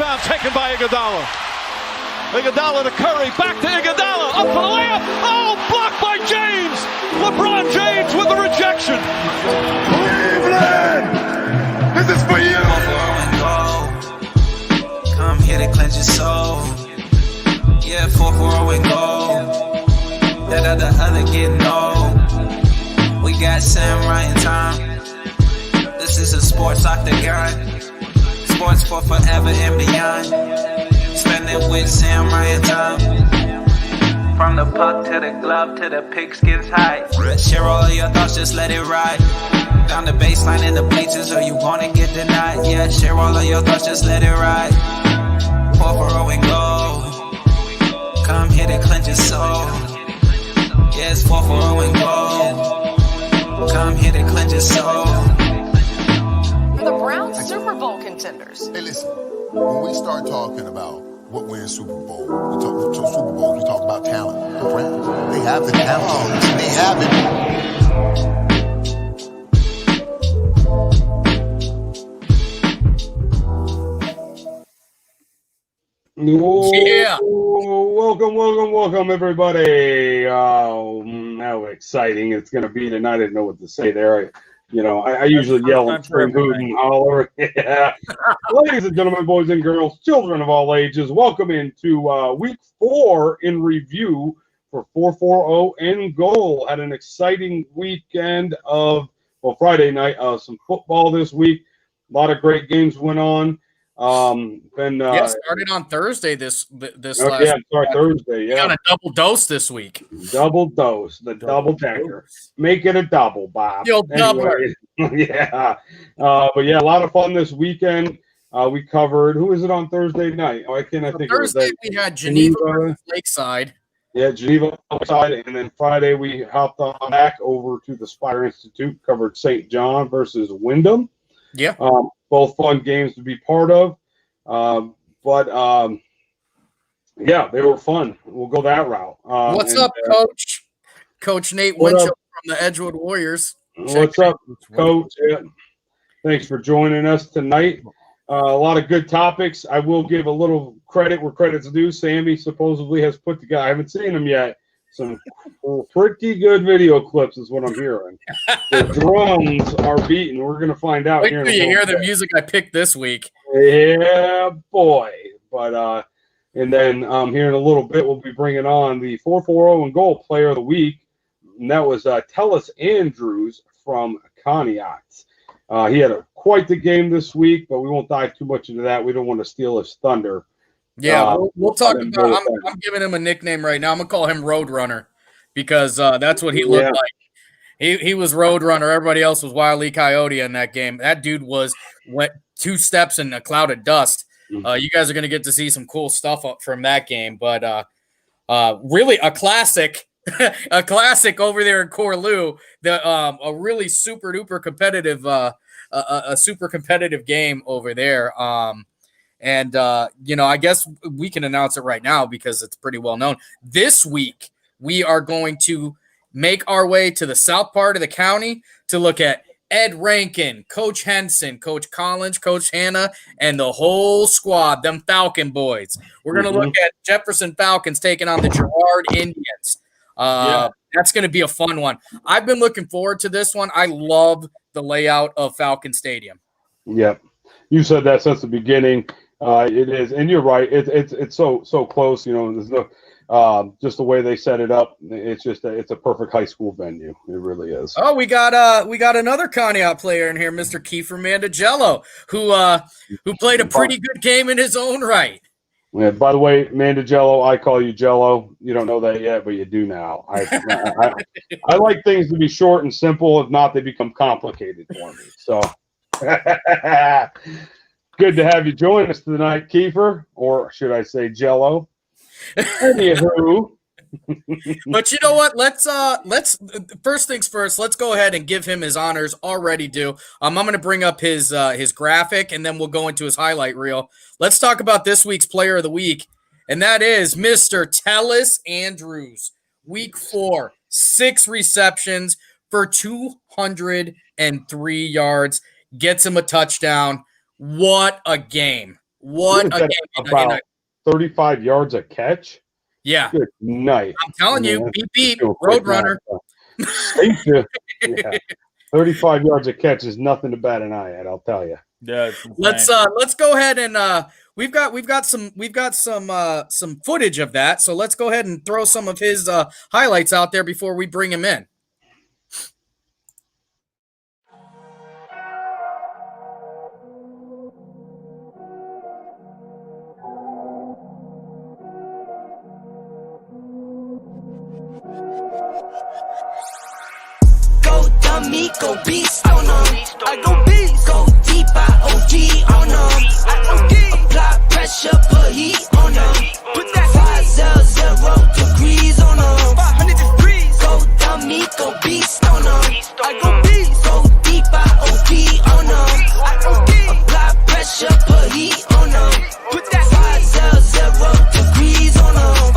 rebound taken by Iguodala. Iguodala to Curry, back to Iguodala, up for the layup. Oh, blocked by James. LeBron James with the rejection. Cleveland, this is for you. Come here to cleanse your soul. Yeah, 4-4 and go. That other getting old. We got Samurai and Tom. This is a sports octagon. Sports for forever and beyond. Spending with Samurai and Tom. From the puck to the glove to the pigskins high. Share all of your thoughts, just let it ride. Down the baseline in the bleachers, or you wanna get denied. Yeah, share all of your thoughts, just let it ride. 4-4 and go. Come here to cleanse your soul. Yeah, it's 4-4 and go. Come here to cleanse your soul. The Browns Super Bowl contenders. Hey, listen, when we start talking about what wins Super Bowl, we talk about talent. The Browns, they have the talent. They have it. Yeah. Welcome, everybody. How exciting it's going to be tonight. I didn't know what to say there. I usually yell and scream, hoot, and holler. Yeah. Ladies and gentlemen, boys and girls, children of all ages, welcome into week 4 in review for 440 and goal. Had an exciting weekend of, Friday night, some football this week. A lot of great games went on. Started on Thursday this last week. Thursday. Yeah, got a double dose this week. Double dose, the double decker. Make it a double, Bob. Anyway, yeah. But yeah, a lot of fun this weekend. We covered. Who is it on Thursday night? I think Thursday we had Geneva Lakeside. Yeah, Geneva Lakeside, and then Friday we hopped on back over to the Spire Institute. Covered St. John versus Wyndham. Yeah. Both fun games to be part of. Yeah, they were fun. We'll go that route. What's up, Coach? Coach Nate Winchell from the Edgewood Warriors. What's up, Coach? Yeah. Thanks for joining us tonight. A lot of good topics. I will give a little credit where credit's due. Sammy supposedly has put together, I haven't seen them yet, some pretty good video clips is what I'm hearing. The drums are beating. We're going to find out. Wait till you hear the music I picked this week. Yeah, boy. But and then here in a little bit, we'll be bringing on the 440 and goal player of the week. And that was Tellis Andrews from Conneaut. He had quite the game this week, but we won't dive too much into that. We don't want to steal his thunder. Yeah, we'll talk about. I'm giving him a nickname right now. I'm gonna call him Roadrunner because that's what he looked like. He was Roadrunner. Everybody else was Wile E. Coyote in that game. That dude went 2 steps in a cloud of dust. You guys are gonna get to see some cool stuff from that game. But really a classic, a classic over there in Corlew. A really super duper competitive, a super competitive game over there. I guess we can announce it right now because it's pretty well known. This week, we are going to make our way to the south part of the county to look at Ed Rankin, Coach Henson, Coach Collins, Coach Hanna, and the whole squad, them Falcon boys. We're going to look at Jefferson Falcons taking on the Girard Indians. That's going to be a fun one. I've been looking forward to this one. I love the layout of Falcon Stadium. Yep. You said that since the beginning. It is, and you're right. It's so close. There's no just the way they set it up. It's just it's a perfect high school venue. It really is. Oh, we got another Conneaut player in here, Mr. Kiefer Mandagello, who played a pretty good game in his own right. Yeah, by the way, Mandagello, I call you Jello. You don't know that yet, but you do now. I like things to be short and simple. If not, they become complicated for me. So. Good to have you join us tonight, Kiefer, or should I say Jello? Anywho. But you know what? Let's first things first. Let's go ahead and give him his honors already due. I'm going to bring up his graphic, and then we'll go into his highlight reel. Let's talk about this week's player of the week, and that is Mr. Tellis Andrews. Week 4, 6 receptions for 203 yards. Gets him a touchdown. What a game. What a game! About 35 yards a catch. Yeah, Good night. I'm telling you, beep beep, Roadrunner. Yeah. 35 yards a catch is nothing to bat an eye at. I'll tell you. Yeah, let's go ahead and we've got some footage of that. So let's go ahead and throw some of his highlights out there before we bring him in. Me go beast on them. I go beast. Go deep, I OD on them. Apply pressure, put heat on them. Put that 500 degrees on them. 500 degrees. Go dummy, go beast on them. I go beast. Go deep, I OD on them. Apply pressure, put heat on them. Put that 500 degrees on them.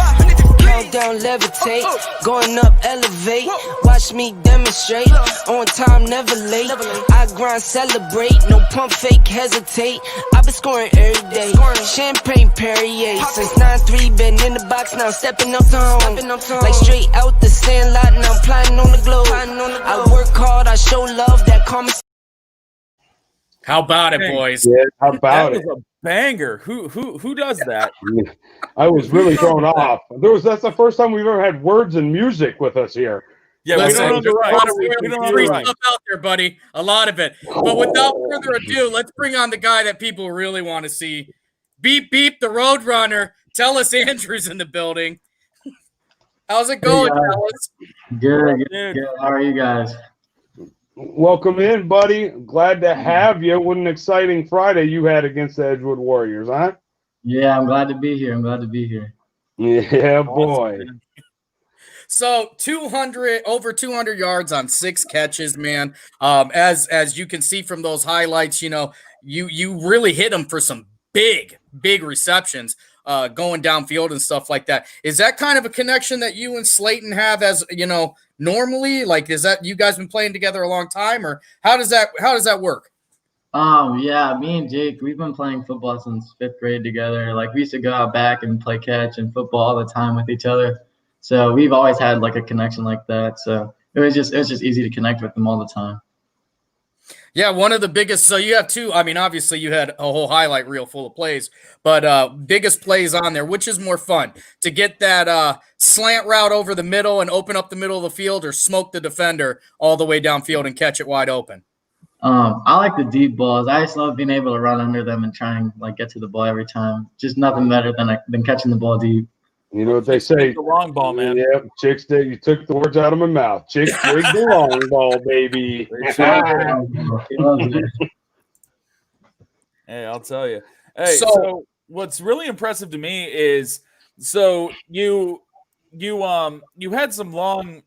Countdown, levitate, going up, elevate. Watch me demonstrate. On time, never late. I grind, celebrate. No pump, fake, hesitate. I've been scoring every day. Champagne Perrier. Since 9-3, been in the box, now stepping up to home. Like straight out the sand lot, now I'm plotting on the globe. I work hard, I show love, that common. How about it, boys? Yeah, how about it? A banger. Who does that? I was really thrown off. That's the first time we've ever had words and music with us here. Yeah, listen, we don't know the right. Stuff out there, buddy. A lot of it. But without further ado, let's bring on the guy that people really want to see. Beep beep, the Roadrunner. Tell us Andrew's in the building. How's it going, fellas? Good. How are you guys? Welcome in, buddy. Glad to have you. What an exciting Friday you had against the Edgewood Warriors, huh? Yeah, I'm glad to be here. Yeah, boy. So over 200 yards on 6 catches, man. As you can see from those highlights, you really hit them for some big receptions going downfield and stuff like that. Is that kind of a connection that you and Slayton have as, normally? Like, is that you guys been playing together a long time, or how does that work? Yeah, me and Jake, we've been playing football since 5th grade together. Like, we used to go out back and play catch and football all the time with each other. So we've always had like a connection like that. So it was just easy to connect with them all the time. Yeah, one of the biggest. So you have two. I mean, obviously you had a whole highlight reel full of plays, but biggest plays on there. Which is more fun, to get that slant route over the middle and open up the middle of the field, or smoke the defender all the way downfield and catch it wide open? I like the deep balls. I just love being able to run under them and try and like get to the ball every time. Just nothing better than catching the ball deep. You know what they say? The long ball, man. Yep, chicks dig. You took the words out of my mouth. Chicks dig the long ball, baby. Hey, I'll tell you. Hey, so what's really impressive to me is, so you had some long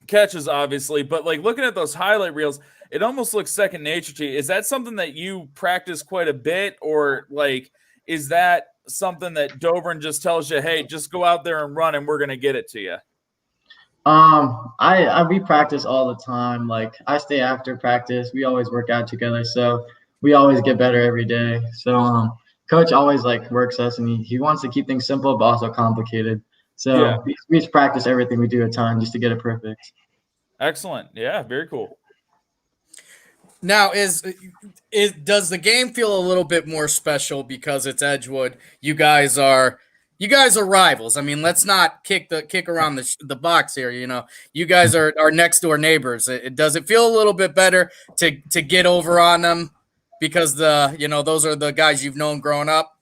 catches, obviously, but like looking at those highlight reels, it almost looks second nature to you. Is that something that you practice quite a bit, or like is that something that Dobrin just tells you, hey, just go out there and run and we're going to get it to you? We practice all the time. Like, I stay after practice. We always work out together, so we always get better every day. So coach always like works us, and he wants to keep things simple but also complicated. So we just practice everything we do a ton just to get it perfect. Excellent. Yeah, very cool. Now, does the game feel a little bit more special because it's Edgewood? You guys are rivals. I mean, let's not kick around the box here. You guys are next door neighbors. Does it feel a little bit better to get over on them because those are the guys you've known growing up?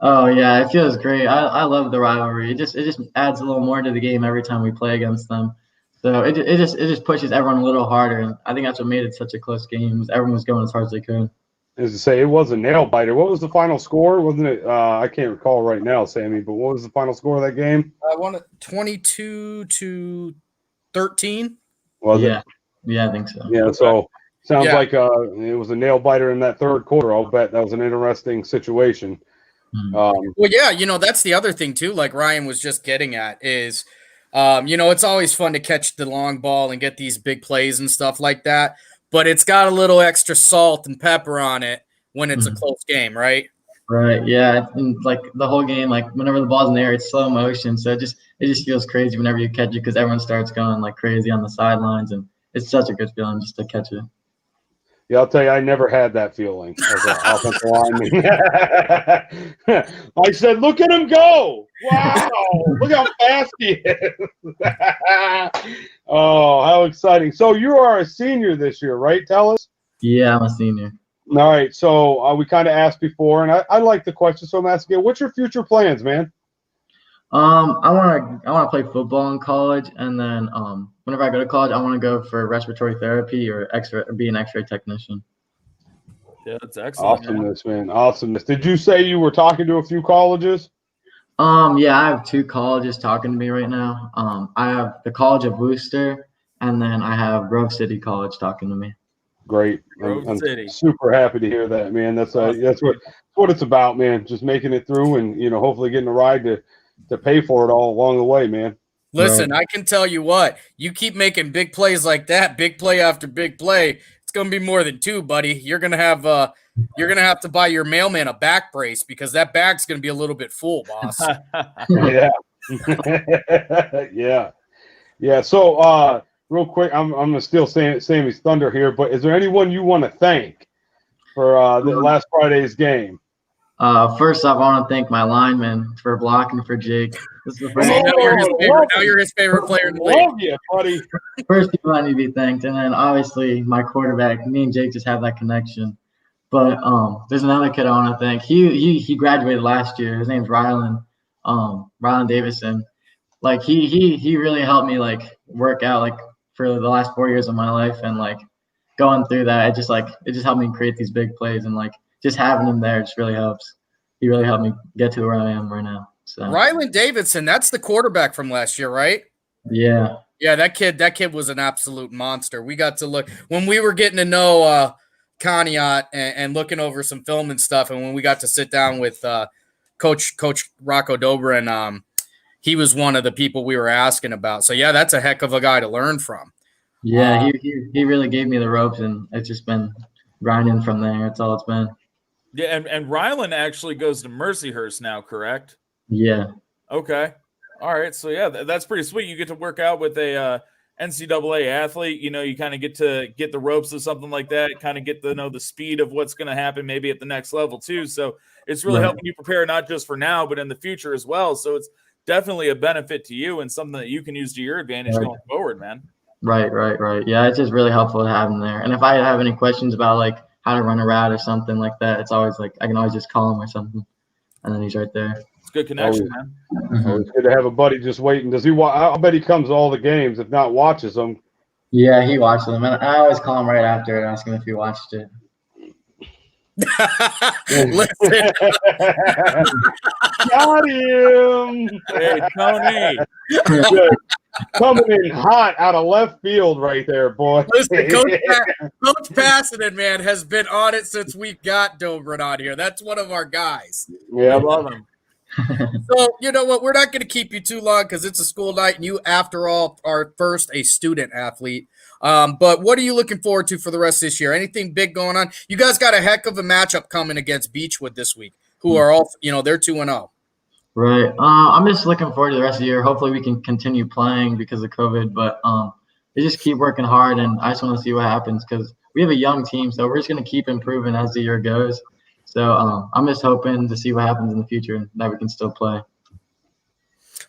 Oh yeah, it feels great. I love the rivalry. It just adds a little more to the game every time we play against them. So it just pushes everyone a little harder, and I think that's what made it such a close game. Everyone was going as hard as they could. As to say, it was a nail biter. What was the final score? Wasn't it? I can't recall right now, Sammy. But what was the final score of that game? I won it 22-13. Was it? Yeah, I think so. Yeah. So sounds like it was a nail biter in that third quarter. I'll bet that was an interesting situation. Well, yeah, that's the other thing too. Like Ryan was just getting at is. It's always fun to catch the long ball and get these big plays and stuff like that, but it's got a little extra salt and pepper on it when it's a close game, right? Right. Yeah. And like the whole game, like whenever the ball's in the air, it's slow motion. So it just feels crazy whenever you catch it because everyone starts going like crazy on the sidelines, and it's such a good feeling just to catch it. Yeah, I'll tell you, I never had that feeling as an offensive lineman. I said, look at him go. Wow. Look how fast he is. Oh, how exciting. So you are a senior this year, right? Tell us. Yeah, I'm a senior. All right. So we kind of asked before, and I like the question, so I'm asking again, what's your future plans, man? I want to play football in college, and then whenever I go to college, I want to go for respiratory therapy or be an X-ray technician. Yeah, that's excellent. Awesomeness, man. Awesomeness. Did you say you were talking to a few colleges? Yeah, I have 2 colleges talking to me right now. I have the College of Worcester, and then I have Grove City College talking to me. Great. I'm super happy to hear that, man. That's what it's about, man. Just making it through, and hopefully getting a ride to pay for it all along the way, man. Listen, I can tell you what, you keep making big plays like that, big play after big play, it's going to be more than 2, buddy. You're going to have to buy your mailman a back brace because that bag's going to be a little bit full, boss. Yeah. Yeah. So, real quick, I'm going to steal Sammy's thunder here, but is there anyone you want to thank for the last Friday's game? First off, I want to thank my lineman for blocking for Jake. This is the first now you're his favorite player in the league. Love you, buddy. First people I need to be thanked, and then obviously my quarterback. Me and Jake just have that connection. But there's another kid I want to thank. He graduated last year. His name's Rylan Davidson. Like he really helped me like work out like for the last 4 years of my life, and like going through that, it just helped me create these big plays, and like just having him there just really helps. He really helped me get to where I am right now. So Rylan Davidson, that's the quarterback from last year, right? Yeah. Yeah, that kid was an absolute monster. We got to look when we were getting to know Conneaut and looking over some film and stuff, and when we got to sit down with Coach Rocco Dobrin, he was one of the people we were asking about. So yeah, that's a heck of a guy to learn from. Yeah, he really gave me the ropes, and it's just been grinding from there. That's all it's been. Yeah, and Rylan actually goes to Mercyhurst now, correct? Yeah. Okay. All right. So yeah, that's pretty sweet. You get to work out with a NCAA athlete. You kind of get to get the ropes of something like that. Kind of get to know the speed of what's going to happen maybe at the next level too. So it's really helping you prepare not just for now, but in the future as well. So it's definitely a benefit to you and something that you can use to your advantage going forward, man. Right. Yeah, it's just really helpful to have him there. And if I have any questions about like how to run a route or something like that, it's always like I can always just call him or something, and then he's right there. It's good connection, man. It's good to have a buddy just waiting. Does he? I bet he comes to all the games, if not watches them. Yeah, he watches them, and I always call him right after and ask him if he watched it. Got him. Hey, Tony. Good. Coming in hot out of left field right there, boy. Listen, Coach Passenden, man, has been on it since we got Dobrin on here. That's one of our guys. Yeah, I love him. So, you know what? We're not going to keep you too long because it's a school night, and you, after all, are first a student athlete. But what are you looking forward to for the rest of this year? Anything big going on? You guys got a heck of a matchup coming against Beechwood this week, who are all, they're 2-0. Right. I'm just looking forward to the rest of the year. Hopefully we can continue playing because of COVID, but they just keep working hard, and I just want to see what happens because we have a young team, so we're just going to keep improving as the year goes. So I'm just hoping to see what happens in the future and that we can still play.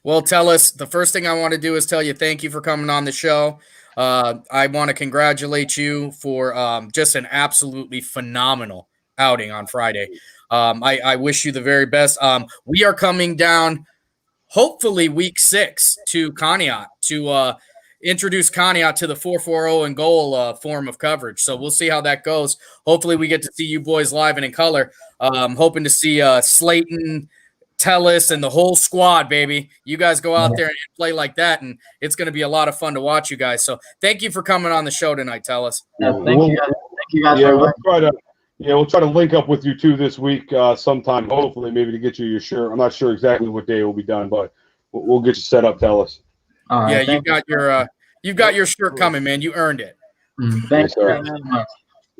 Well, tell us, the first thing I want to do is tell you thank you for coming on the show. I want to congratulate you for just an absolutely phenomenal outing on Friday. I wish you the very best. We are coming down, hopefully, week 6 to Conneaut to introduce Conneaut to the 4-4-0 and goal form of coverage. So we'll see how that goes. Hopefully, we get to see you boys live and in color. Hoping to see Slayton, Tellis, and the whole squad, baby. You guys go out there and play like that, and it's going to be a lot of fun to watch you guys. So thank you for coming on the show tonight, Tellis. Yeah, thank you guys. We'll try to link up with you too this week sometime, hopefully, maybe to get you your shirt. I'm not sure exactly what day it will be done, but we'll get you set up, Tellis. Yeah, you've got your shirt coming, man. You earned it. Thanks very much.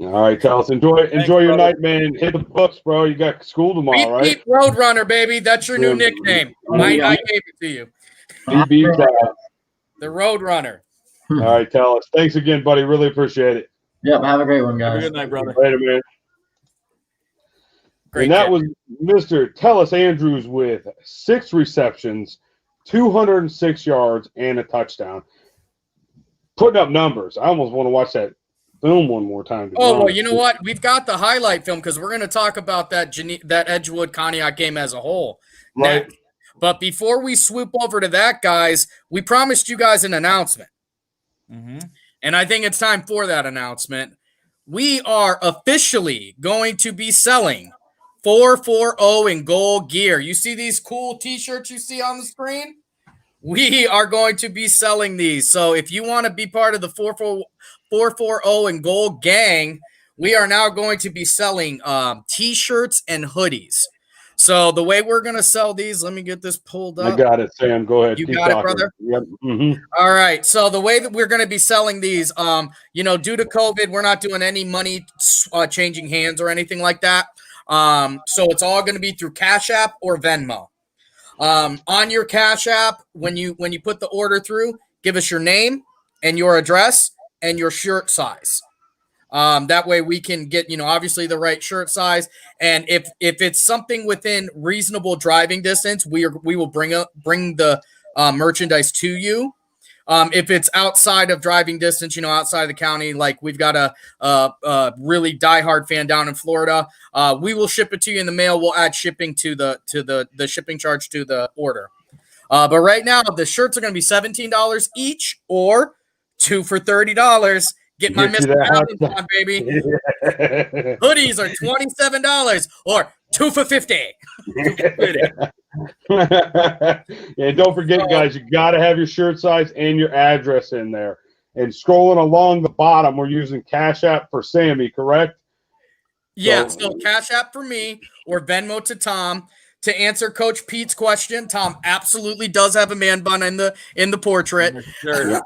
All right, Talis, enjoy your night, man. Hit the books, bro. You got school tomorrow, right? Beep Roadrunner, baby. That's your new nickname. I gave it to you. Beep, the Roadrunner. All right, Talis. Thanks again, buddy. Really appreciate it. Yep. Have a great one, guys. Have a good night, brother. Later, man. Great and that kid. was Mr. Talis Andrews with 6 receptions, 206 yards, and a touchdown. Putting up numbers. I almost want to watch that film one more time. Well, you know what? We've got the highlight film because we're going to talk about that Edgewood Conneaut game as a whole. Right. Next. But before we swoop over to that, guys, we promised you guys an announcement. Mm-hmm. And I think it's time for that announcement. We are officially going to be selling 440 in gold gear. You see these cool T-shirts you see on the screen? We are going to be selling these. So if you want to be part of the 440 in gold gang, we are now going to be selling T-shirts and hoodies. So the way we're going to sell these, let me get this pulled up. I got it, Sam. Go ahead. You Keep got talking. it, brother? Yep. Mm-hmm. All right. So the way that we're going to be selling these, due to COVID, we're not doing any money changing hands or anything like that. So it's all going to be through Cash App or Venmo. On your Cash App, when you put the order through, give us your name and your address and your shirt size. That way we can get, obviously the right shirt size. And if it's something within reasonable driving distance, we will bring the merchandise to you. If it's outside of driving distance, outside of the county, like we've got a really diehard fan down in Florida, we will ship it to you in the mail. We'll add shipping to the shipping charge to the order. But right now the shirts are going to be $17 each or 2 for $30. Get my Mr. Allen on, baby. Hoodies are $27 or 2 for $50. Yeah, don't forget, guys, you got to have your shirt size and your address in there. And scrolling along the bottom, we're using Cash App for Sammy, correct? Yeah, so Cash App for me or Venmo to Tom. To answer Coach Pete's question, Tom absolutely does have a man bun in the portrait. Sure.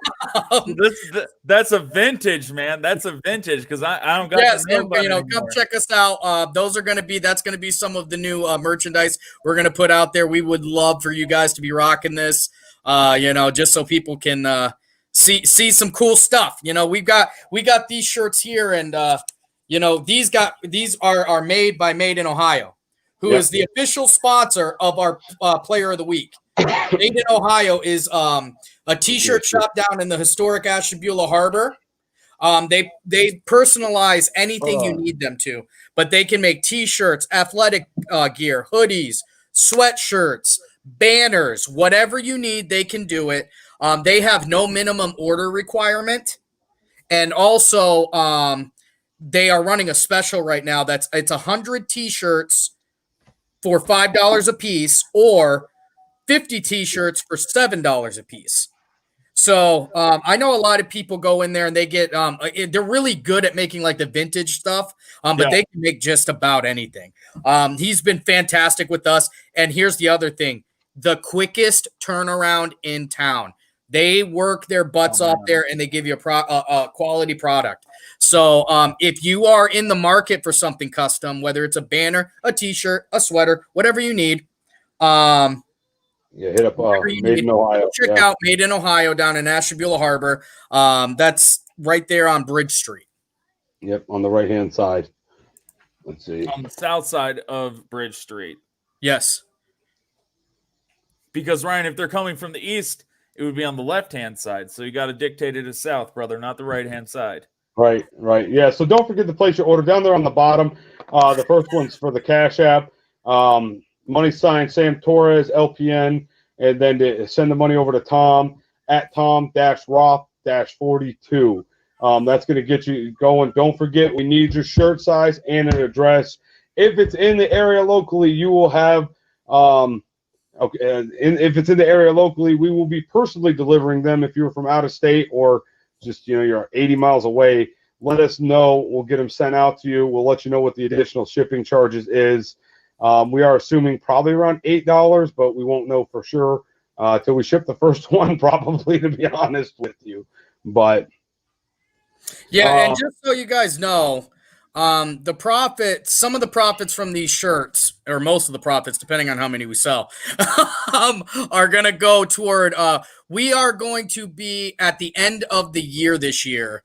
That's a vintage, man. That's a vintage because I don't got the man bun anymore. Come check us out. That's going to be some of the new merchandise we're going to put out there. We would love for you guys to be rocking this. Just so people can see some cool stuff. We got these shirts here, and these are made by Made in Ohio, who is the official sponsor of our Player of the Week. Made in Ohio is a T-shirt shop down in the historic Ashtabula Harbor. They personalize anything you need them to, but they can make T-shirts, athletic gear, hoodies, sweatshirts, banners, whatever you need, they can do it. They have no minimum order requirement, and also they are running a special right now. It's 100 T-shirts for $5 a piece, or 50 T-shirts for $7 a piece. So I know a lot of people go in there and they get they're really good at making like the vintage stuff, but they can make just about anything. He's been fantastic with us. And here's the other thing: the quickest turnaround in town. They work their butts off there and they give you a quality product. So if you are in the market for something custom, whether it's a banner, a T-shirt, a sweater, whatever you need, hit up Made in Ohio. Check out Made in Ohio down in Ashtabula Harbor. That's right there on Bridge Street. Yep, on the right-hand side. Let's see. On the south side of Bridge Street. Yes. Because, Ryan, if they're coming from the east, it would be on the left-hand side. So you got to dictate it as south, brother, not the right-hand side. Right. Yeah, so don't forget to place your order down there on the bottom. The first one's for the Cash App. Money sign Sam Torres, LPN, and then to send the money over to Tom at Tom-Roth-42. That's going to get you going. Don't forget, we need your shirt size and an address. If it's in the area locally, you will have if it's in the area locally, we will be personally delivering them. If you're from out of state or just, you're 80 miles away, let us know. We'll get them sent out to you. We'll let you know what the additional shipping charges is. We are assuming probably around $8, but we won't know for sure till we ship the first one, probably, to be honest with you. But yeah, and just so you guys know, the profits, some of the profits from these shirts, or most of the profits, depending on how many we sell, are going to go toward, we are going to be at the end of the year this year,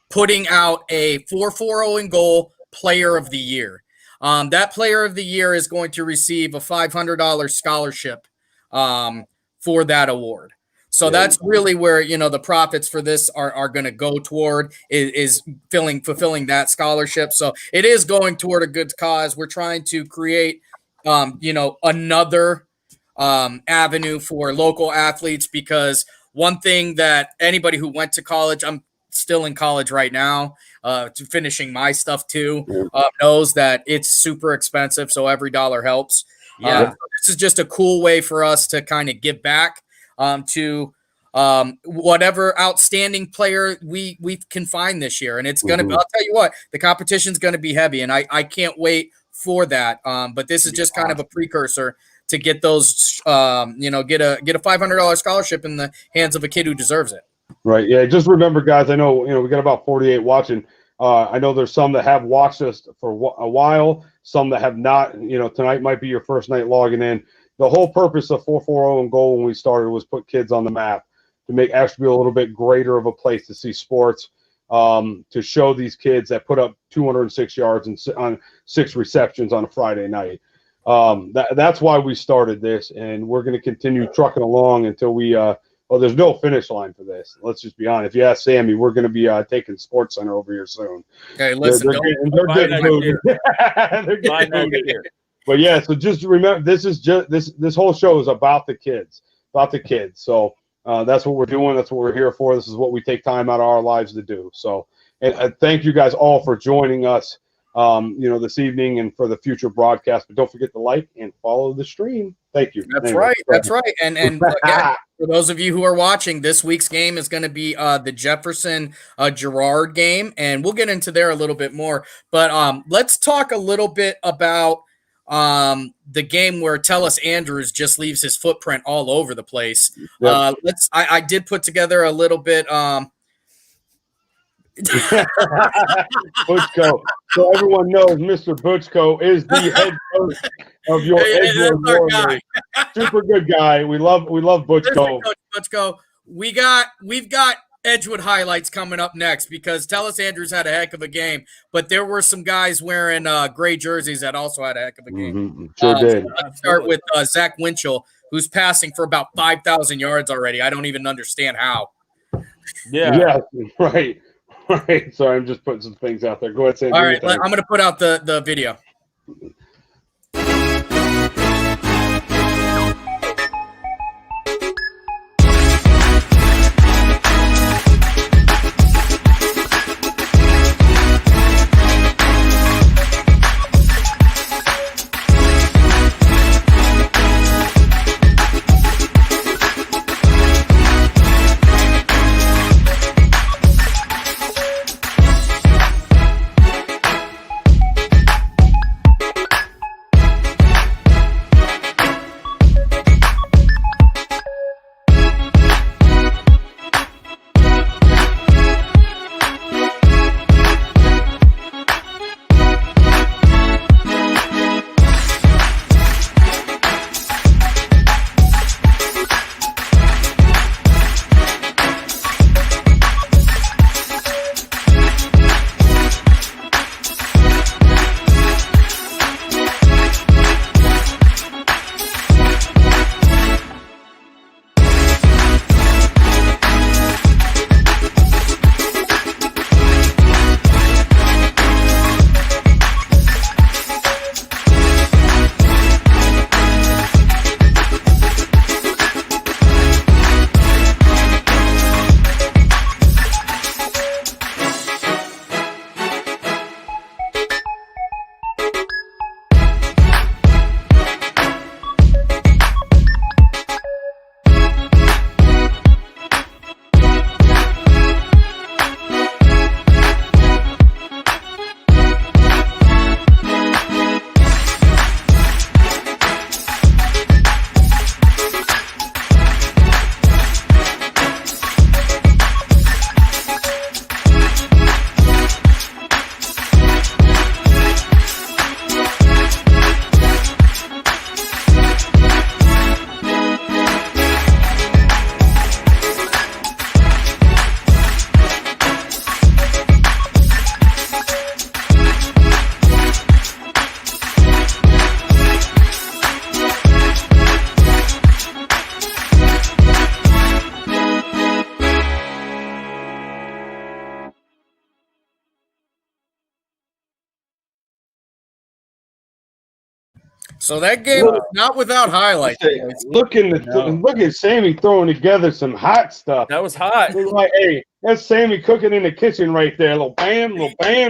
putting out a 440 in goal player of the year. That player of the year is going to receive a $500 scholarship for that award. So that's really where, the profits for this are going to go toward is fulfilling that scholarship. So it is going toward a good cause. We're trying to create, another avenue for local athletes, because one thing that anybody who went to college, I'm still in college right now, finishing my stuff too, knows that it's super expensive. So every dollar helps. Yeah. This is just a cool way for us to kind of give back to whatever outstanding player we can find this year. And it's going to be, I'll tell you what, the competition's going to be heavy, and I can't wait for that. But this is just kind of a precursor to get those, get a $500 scholarship in the hands of a kid who deserves it. Right. Yeah. Just remember, guys, I know, we got about 48 watching. I know there's some that have watched us for a while, some that have not. Tonight might be your first night logging in. The whole purpose of 440 in goal when we started was put kids on the map, to make Ashtabula a little bit greater of a place to see sports, to show these kids that put up 206 yards and on 6 receptions on a Friday night. That's why we started this, and we're going to continue trucking along until we there's no finish line for this. Let's just be honest. If you ask Sammy, we're going to be taking Sports Center over here soon. Hey, listen, they're getting moved. They're getting moved here. But yeah, so just remember, this whole show is about the kids, So that's what we're doing. That's what we're here for. This is what we take time out of our lives to do. So, and thank you guys all for joining us, this evening and for the future broadcast. But don't forget to like and follow the stream. Thank you. That's right. That's right. And again, for those of you who are watching, this week's game is going to be the Jefferson Girard game, and we'll get into there a little bit more. But let's talk a little bit about the game where Tellus Andrews just leaves his footprint all over the place. Yep. I did put together a little bit. Butchko. So everyone knows Mr. Butchko is the head coach of your Edgewood Warriors. Super good guy. We love Butchko. Coach Butchko. We've got Edgewood highlights coming up next, because Tellus Andrews had a heck of a game, but there were some guys wearing gray jerseys that also had a heck of a game. Mm-hmm. Sure did. So let's start with Zach Winchell, who's passing for about 5,000 yards already. I don't even understand how. Yeah, right. Right. Sorry, I'm just putting some things out there. Go ahead, Sam. All right, I'm going to put out the video. So that game was not without highlights. Look at Sammy throwing together some hot stuff. That was hot. It was like, hey, that's Sammy cooking in the kitchen right there. Little bam,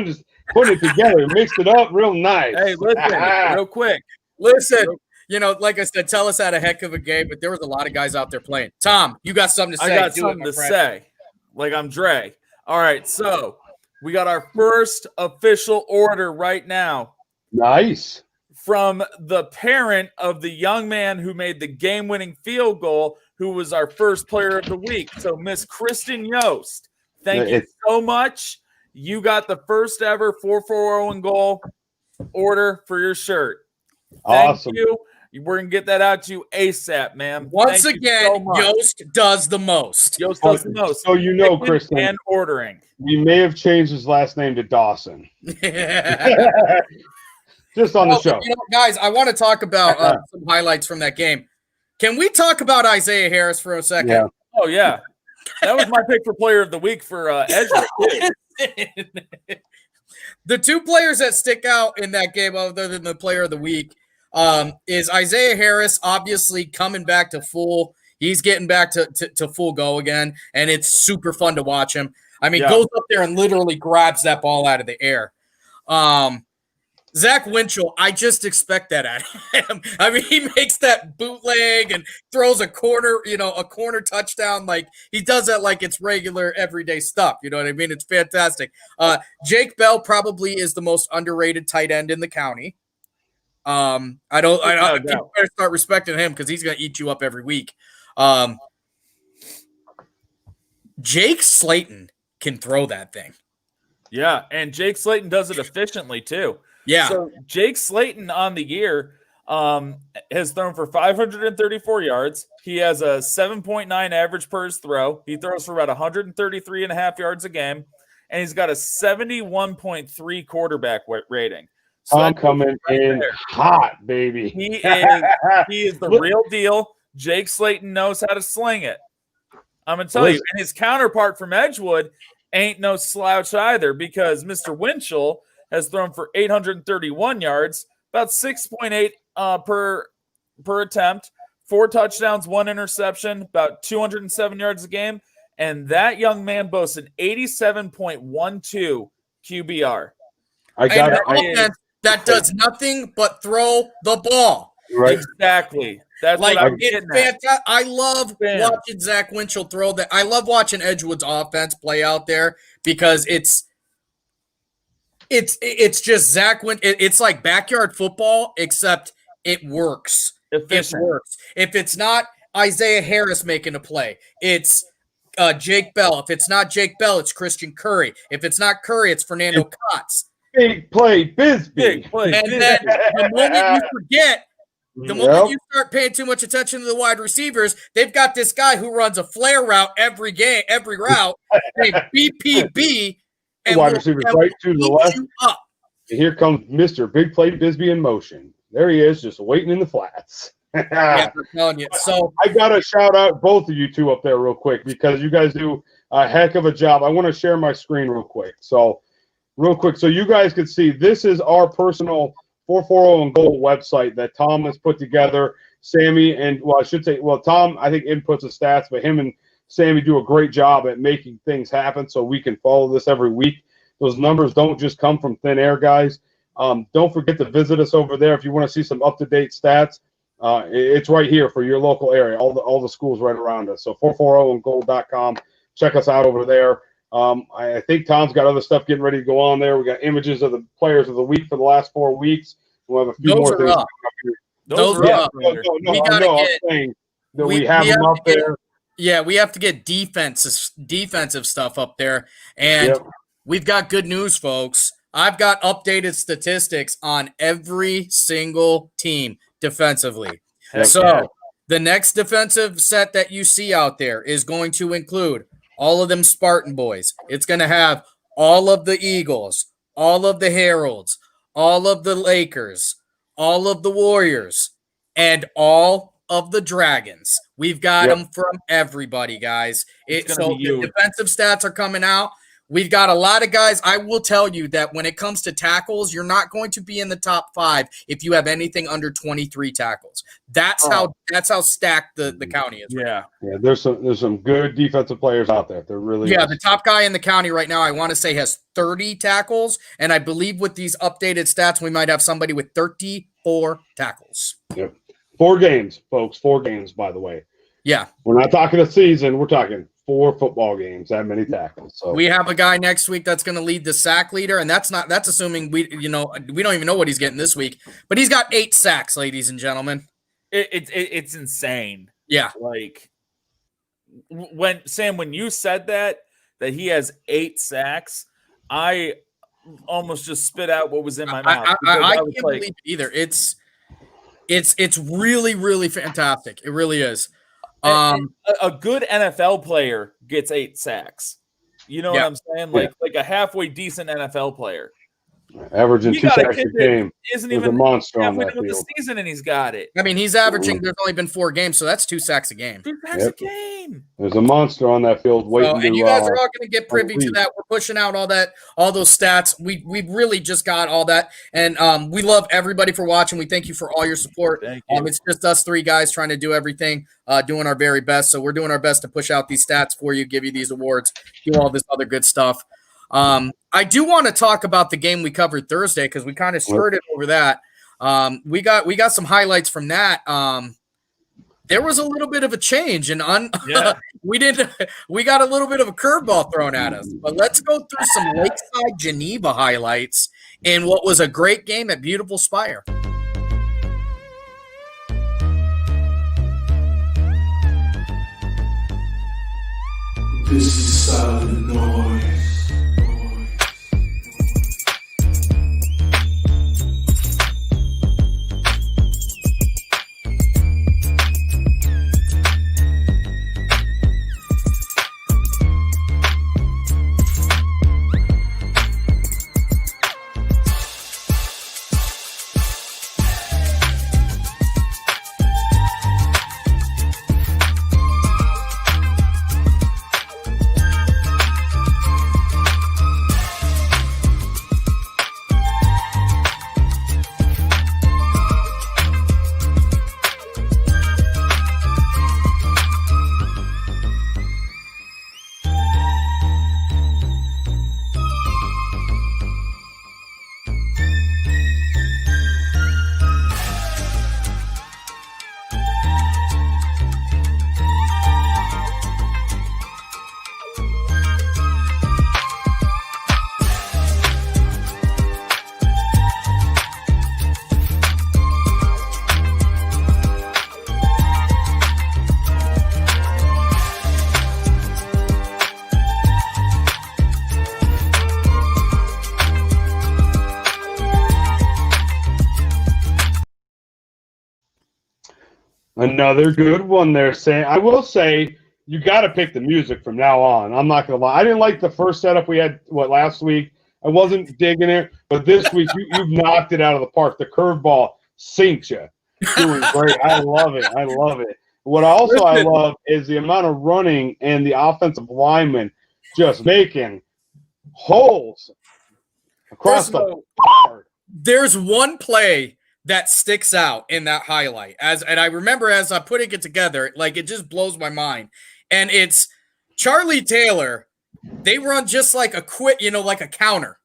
just putting it together, mixed it up real nice. Hey, listen, real quick. Listen, like I said, Tellus had a heck of a game, but there was a lot of guys out there playing. Tom, you got something to say? I got something to say. Like I'm Dre. All right, so we got our first official order right now. Nice. From the parent of the young man who made the game-winning field goal, who was our first player of the week. So, Miss Kristen Yost, thank you so much. You got the first ever 440 goal order for your shirt. Awesome. Thank you. We're going to get that out to you ASAP, man. Once again, Yost does the most. Yost does the most. So you know, Kristen. And ordering. We may have changed his last name to Dawson. Just on the show. Guys, I want to talk about some highlights from that game. Can we talk about Isaiah Harris for a second? Yeah. Oh, yeah. That was my pick for player of the week for Edgewood. The two players that stick out in that game, other than the player of the week, is Isaiah Harris obviously coming back to full. He's getting back to full go again, and it's super fun to watch him. I mean, goes up there and literally grabs that ball out of the air. Zach Winchell, I just expect that out of him. I mean, he makes that bootleg and throws a corner touchdown. Like he does that like it's regular everyday stuff. You know what I mean? It's fantastic. Jake Bell probably is the most underrated tight end in the county. I better start respecting him because he's going to eat you up every week. Jake Slayton can throw that thing. Yeah, and Jake Slayton does it efficiently too. Yeah. So Jake Slayton on the year has thrown for 534 yards. He has a 7.9 average per his throw. He throws for about 133 and a half yards a game, and he's got a 71.3 quarterback rating. So I'm coming in hot, baby. He is the real deal. Jake Slayton knows how to sling it. I'm going to tell you. And his counterpart from Edgewood ain't no slouch either, because Mr. Winchell has thrown for 831 yards, about 6.8 per attempt, 4 touchdowns, 1 interception, about 207 yards a game. And that young man boasts an 87.12 QBR. That does nothing but throw the ball. Right. Exactly. That's like what I'm it's getting fantastic. I love watching Zach Winchell throw that. I love watching Edgewood's offense play out there because it's just Zach Winchell. It's like backyard football, except it works. Efficient. It works. If it's not Isaiah Harris making a play, it's Jake Bell. If it's not Jake Bell, it's Christian Curry. If it's not Curry, it's Fernando Kotz. Big play, Bisbee. Big play. And then the moment you forget, the moment you start paying too much attention to the wide receivers, they've got this guy who runs a flare route every route, named BPB. And wide receivers right to the left. And here comes Mr. Big Play Bisbee in motion. There he is, just waiting in the flats. Yeah, I'm telling you. So I got to shout out both of you two up there real quick because you guys do a heck of a job. I want to share my screen real quick. So you guys can see this is our personal 440 and Goal website that Tom has put together. Sammy and Tom, I think inputs the stats, but him and Sammy do a great job at making things happen so we can follow this every week. Those numbers don't just come from thin air, guys. Don't forget to visit us over there if you want to see some up-to-date stats. It's right here for your local area, all the schools right around us. So 440andgold.com. Check us out over there. I think Tom's got other stuff getting ready to go on there. We got images of the players of the week for the last 4 weeks. We'll have a few more things. Those are up. We have them up there. Yeah, we have to get defensive stuff up there. And we've got good news, folks. I've got updated statistics on every single team defensively. So the next defensive set that you see out there is going to include all of them Spartan boys. It's going to have all of the Eagles, all of the Heralds, all of the Lakers, all of the Warriors, and all of the Dragons. We've got them from everybody, guys. So the defensive stats are coming out. We've got a lot of guys. I will tell you that when it comes to tackles, you're not going to be in the top 5 if you have anything under 23 tackles. That's how stacked the county is. Yeah, there's some good defensive players out there. There really is. The top guy in the county right now, I want to say, has 30 tackles, and I believe with these updated stats, we might have somebody with 34 tackles. Yep. 4 games, folks. 4 games, by the way. Yeah. We're not talking a season. We're talking 4 football games, that many tackles. So we have a guy next week that's going to lead the sack leader, and that's assuming we don't even know what he's getting this week, but he's got 8 sacks, ladies and gentlemen. It's insane. Yeah. Like when you said that he has 8 sacks, I almost just spit out what was in my mouth. I can't believe it either. It's really, really fantastic. It really is. A good NFL player gets 8 sacks. You know what I'm saying? Like a halfway decent NFL player. Averaging 2 sacks a game. Isn't even a monster on that field. The season, and he's got it. I mean, he's averaging. There's only been 4 games, so that's 2 sacks a game. 2 sacks a game. There's a monster on that field waiting. And you guys are all going to get privy to that. We're pushing out all those stats. We've really just got all that, and we love everybody for watching. We thank you for all your support. Thank you. It's just us 3 guys trying to do everything, doing our very best. So we're doing our best to push out these stats for you, give you these awards, do all this other good stuff. I do want to talk about the game we covered Thursday because we kind of skirted over that. We got some highlights from that. There was a little bit of a change, and we got a little bit of a curveball thrown at us. But let's go through some Lakeside Geneva highlights in what was a great game at beautiful Spire. This is silent noise. Another good one there, Sam. I will say you got to pick the music from now on. I'm not going to lie. I didn't like the first setup we had, last week. I wasn't digging it. But this week, you've knocked it out of the park. The curveball sinks you. Doing great. I love it. I love it. What I love is the amount of running and the offensive linemen just making holes across the board. There's one play that sticks out in that highlight. And I remember as I'm putting it together, like it just blows my mind. And it's Charlie Taylor. They run just like a like a counter.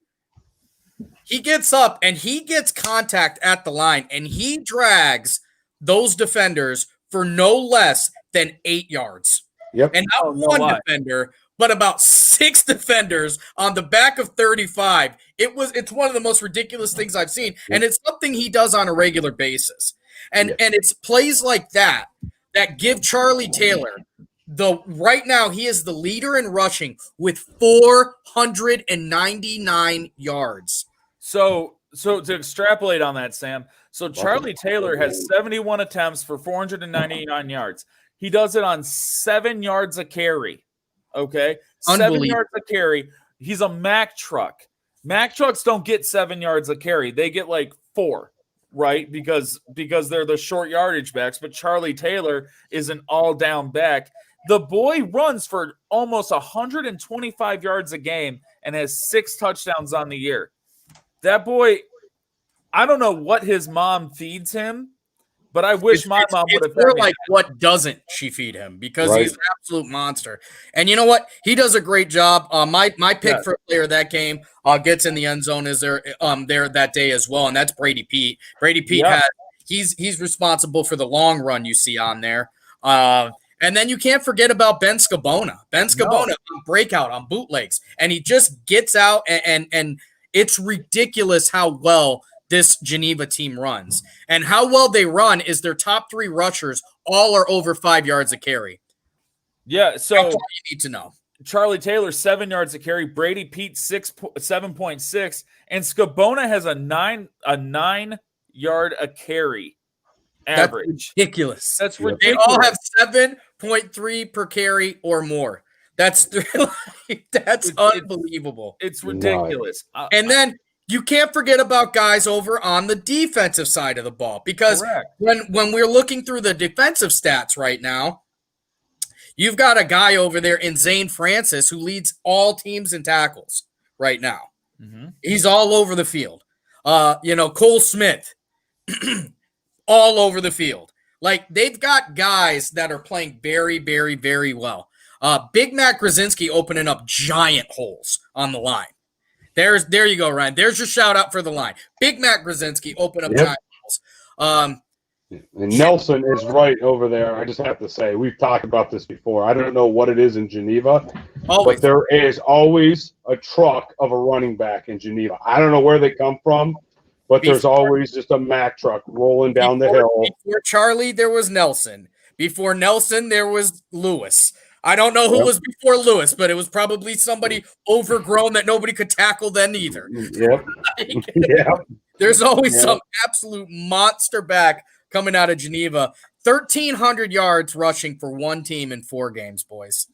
He gets up and he gets contact at the line and he drags those defenders for no less than 8 yards. Yep. And not one defender, but about 6 defenders on the back of 35. It's one of the most ridiculous things I've seen, and it's something he does on a regular basis. And it's plays like that give Charlie Taylor right now he is the leader in rushing with 499 yards. So to extrapolate on that, Sam. So Charlie Taylor has 71 attempts for 499 yards. He does it on 7 yards a carry. Okay, 7 yards a carry. He's a Mack truck. Mack trucks don't get 7 yards a carry. They get like 4, right? Because they're the short yardage backs. But Charlie Taylor is an all-down back. The boy runs for almost 125 yards a game and has 6 touchdowns on the year. That boy, I don't know what his mom feeds him, but I wish my mom would have. More like, what doesn't she feed him? Because he's an absolute monster. And you know what? He does a great job. My pick for player of that game gets in the end zone is there that day as well, and that's Brady Pete. Brady Pete he's responsible for the long run you see on there. And then you can't forget about Ben Scabona. Ben Scabona on breakout on bootlegs, and he just gets out and it's ridiculous how well this Geneva team runs. And how well they run is their top 3 rushers all are over 5 yards a carry. Yeah, so that's all you need to know. Charlie Taylor 7 yards a carry, Brady Pete 7.6, and Scabona has a 9 yard a carry average. That's ridiculous. That's ridiculous. They all have 7.3 per carry or more. That's unbelievable. It's ridiculous. And then you can't forget about guys over on the defensive side of the ball, because when we're looking through the defensive stats right now, you've got a guy over there in Zane Francis who leads all teams in tackles right now. Mm-hmm. He's all over the field. Cole Smith, all over the field. Like, they've got guys that are playing very, very, very well. Big Matt Grzinski opening up giant holes on the line. There you go, Ryan. There's your shout out for the line. Big Matt Grzinski open up giant holes. And Nelson is right over there. I just have to say, we've talked about this before. I don't know what it is in Geneva, but there is always a truck of a running back in Geneva. I don't know where they come from, but there's always just a Mack truck rolling down the hill. Before Charlie, there was Nelson. Before Nelson, there was Lewis. I don't know who was before Lewis, but it was probably somebody overgrown that nobody could tackle then either. There's always some absolute monster back coming out of Geneva. 1,300 yards rushing for one team in 4 games, boys.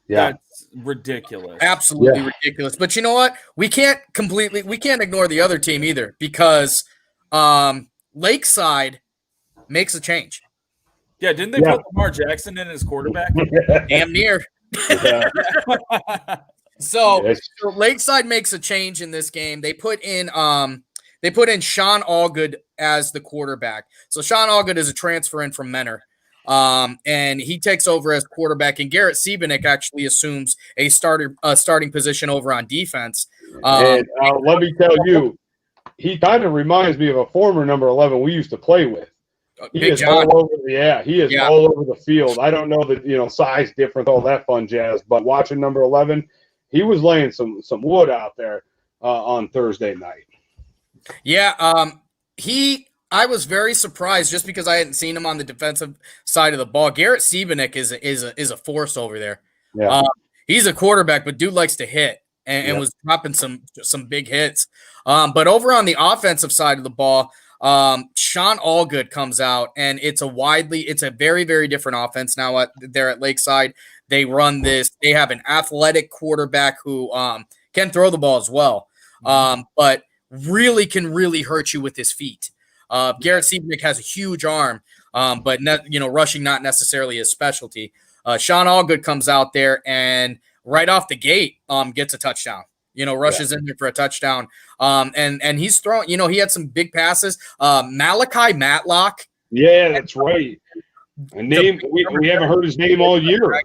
That's ridiculous. Absolutely ridiculous. But you know what? We can't ignore the other team either, because Lakeside makes a change. Yeah, didn't they put Lamar Jackson in as quarterback? Damn near. So Lakeside makes a change in this game. They put in Sean Allgood as the quarterback. So Sean Allgood is a transfer in from Menor. And he takes over as quarterback, and Garrett Siebenek actually assumes a starting position over on defense. And let me tell you, he kind of reminds me of a former number 11 we used to play with. He is all over. He is all over the field. I don't know the size difference, all that fun jazz, but watching number 11, he was laying some wood out there on Thursday night. Yeah, I was very surprised just because I hadn't seen him on the defensive side of the ball. Garrett Siebenek is a force over there. Yeah. He's a quarterback, but dude likes to hit and was dropping some big hits. But over on the offensive side of the ball, Sean Allgood comes out, and it's a very, very different offense now there at Lakeside. They run this. They have an athletic quarterback who can throw the ball as well, but really can hurt you with his feet. Garrett Siebenek has a huge arm, but rushing not necessarily his specialty. Sean Allgood comes out there and right off the gate gets a touchdown. Rushes in there for a touchdown. And he's throwing, he had some big passes. Malachi Matlock. Yeah, that's right. A name we haven't heard his name all year.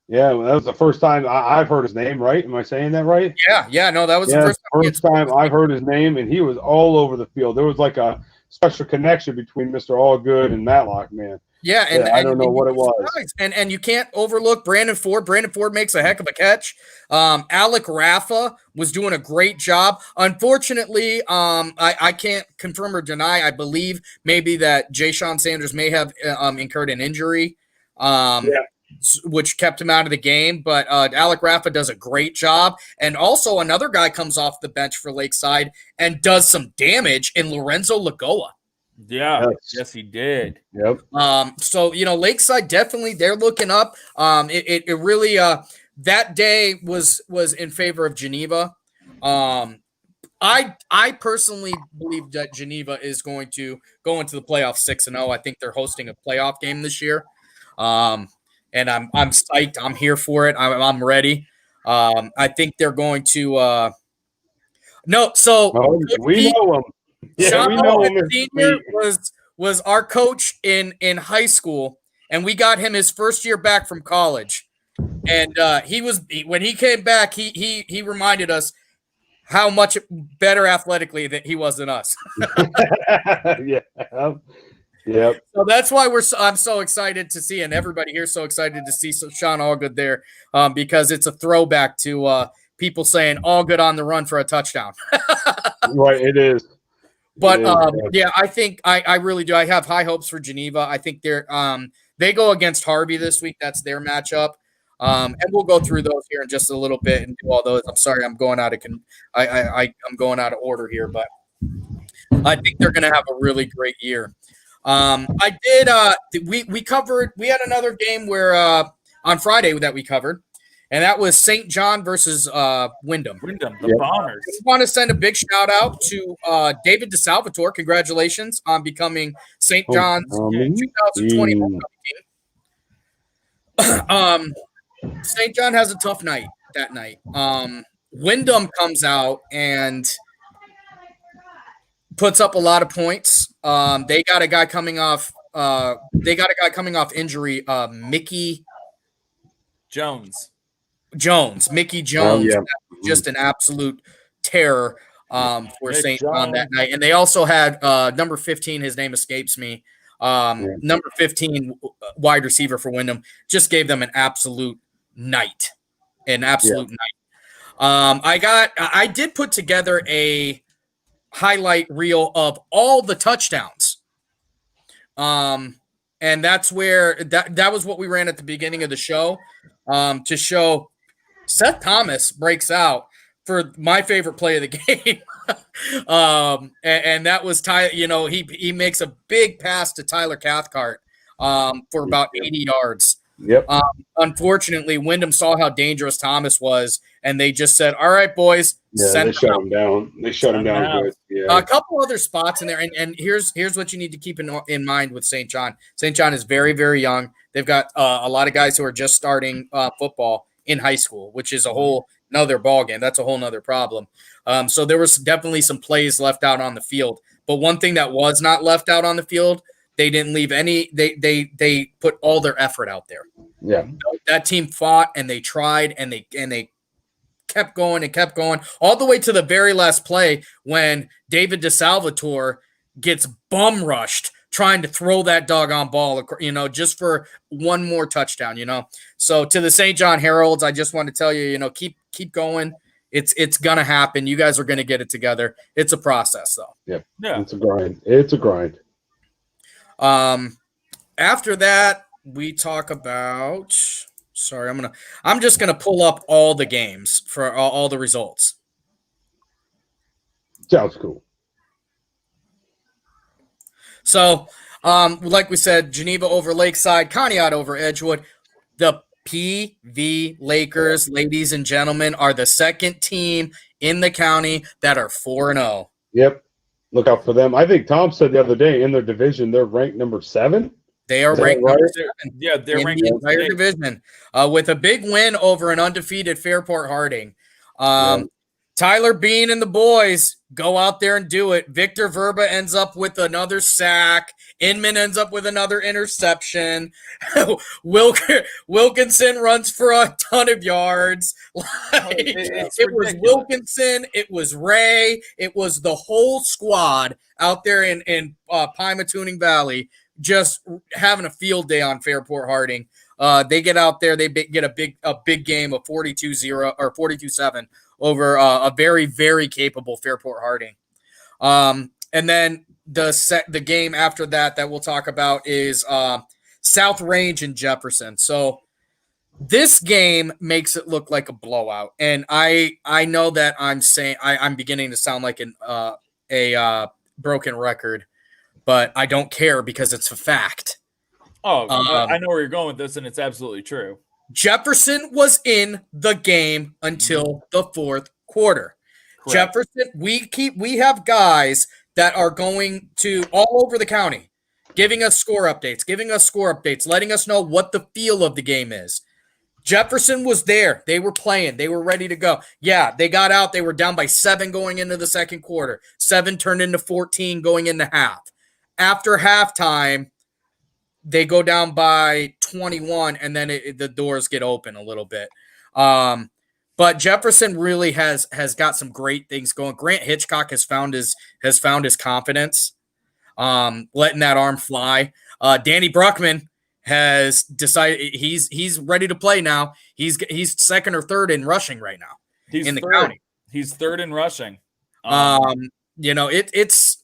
Yeah, well, that was the first time I've heard his name, right? Am I saying that right? Yeah, no, that was the first time I've heard his name, and he was all over the field. There was like a special connection between Mr. Allgood and Matlock, man. Yeah, and I don't know what it was. And you can't overlook Brandon Ford. Brandon Ford makes a heck of a catch. Alec Raffa was doing a great job. Unfortunately, I can't confirm or deny. I believe maybe that Ja'Shawn Sanders may have incurred an injury, which kept him out of the game. But Alec Raffa does a great job. And also another guy comes off the bench for Lakeside and does some damage in Lorenzo Lagoa. Yeah, yes, he did. Yep. So Lakeside definitely they're looking up. It really that day was in favor of Geneva. I personally believe that Geneva is going to go into the playoffs 6-0. I think they're hosting a playoff game this year. And I'm psyched. I'm here for it. I'm ready. I think they're going to no. So we know him. Yeah, Sean we know him. Senior was our coach in high school, and we got him his first year back from college. And when he came back, he reminded us how much better athletically that he was than us. Yeah. Yep. So that's why I'm so excited to see, and everybody here is so excited to see Sean Allgood there, because it's a throwback to people saying Allgood on the run for a touchdown. Right, it is. But yeah, I think I really do. I have high hopes for Geneva. I think they go against Harvey this week. That's their matchup. And we'll go through those here in just a little bit and do all those. I'm sorry, I'm going out of I'm going out of order here, but I think they're going to have a really great year. We had another game where on Friday that we covered, and that was St. John versus Wyndham. The Bombers. I want to send a big shout out to David DeSalvatore. Congratulations on becoming St. John's 2020 homecoming king. St. John has a tough night that night. Wyndham comes out and puts up a lot of points. They got a guy coming off. Injury. Mickey Jones. Mickey Jones. Yeah. Just an absolute terror for St. John that night. And they also had number 15. His name escapes me. Number 15 wide receiver for Wyndham just gave them an absolute night. I did put together a highlight reel of all the touchdowns. And that's where that was what we ran at the beginning of the show, to show Seth Thomas breaks out for my favorite play of the game. And that was Ty, he makes a big pass to Tyler Cathcart for about 80 yards. Yep. Unfortunately, Wyndham saw how dangerous Thomas was, and they just said, "All right, boys, they shut him down. They shut him down good. Yeah. A couple other spots in there, and here's what you need to keep in mind with St. John. St. John is very, very young. They've got a lot of guys who are just starting football in high school, which is a whole nother ball game. That's a whole nother problem. So there was definitely some plays left out on the field, but one thing that was not left out on the field, they didn't leave any. They put all their effort out there. Yeah, that team fought and they tried and they kept going and kept going all the way to the very last play when David DeSalvatore gets bum rushed trying to throw that doggone ball, just for one more touchdown. So to the St. John Heralds, I just want to tell you, keep going. It's gonna happen. You guys are gonna get it together. It's a process, though. Yeah. It's a grind. It's a grind. After that, we talk about. Sorry, I'm just gonna pull up all the games for all the results. Sounds cool. So, like we said, Geneva over Lakeside, Conneaut over Edgewood. The PV Lakers, ladies and gentlemen, are the second team in the county that are 4-0. Yep. Look out for them. I think Tom said the other day in their division, they're ranked number 7. They are ranked number 7. Yeah, they're ranked in the entire division with a big win over an undefeated Fairport Harding. Tyler Bean and the boys go out there and do it. Victor Verba ends up with another sack. Inman ends up with another interception. Wilkinson runs for a ton of yards. It was Wilkinson. It was Ray. It was the whole squad out there in Pymatuning Valley just having a field day on Fairport Harding. They get out there. They get a big game of 42-0 or 42-7 over a very, very capable Fairport Harding. And then the game after that we'll talk about is South Range and Jefferson. So this game makes it look like a blowout. And I know that I'm beginning to sound like a broken record, but I don't care because it's a fact. Oh, I know where you're going with this, and it's absolutely true. Jefferson was in the game until the fourth quarter. Correct. Jefferson, we have guys that are going to all over the county, giving us score updates, letting us know what the feel of the game is. Jefferson was there. They were playing. They were ready to go. Yeah, they got out. They were down by 7 going into the second quarter. 7 turned into 14 going into half. After halftime, they go down by 21, and then the doors get open a little bit. But Jefferson really has got some great things going. Grant Hitchcock has found his confidence, letting that arm fly. Danny Bruckman has decided he's ready to play now. He's second or third in rushing right now in the county. He's third in rushing. It's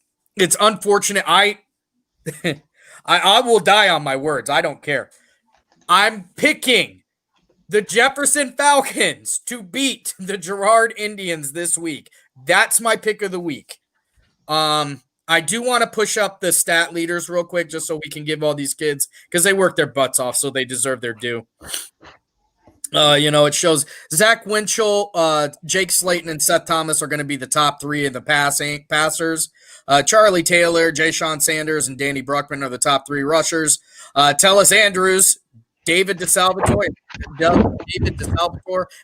unfortunate. I will die on my words. I don't care. I'm picking the Jefferson Falcons to beat the Girard Indians this week. That's my pick of the week. I do want to push up the stat leaders real quick just so we can give all these kids, because they work their butts off, so they deserve their due. It shows Zach Winchell, Jake Slayton, and Seth Thomas are going to be the top 3 of the passers. Charlie Taylor, Jay Sean Sanders, and Danny Bruckman are the top 3 rushers. Tellis Andrews, David DeSalvatore,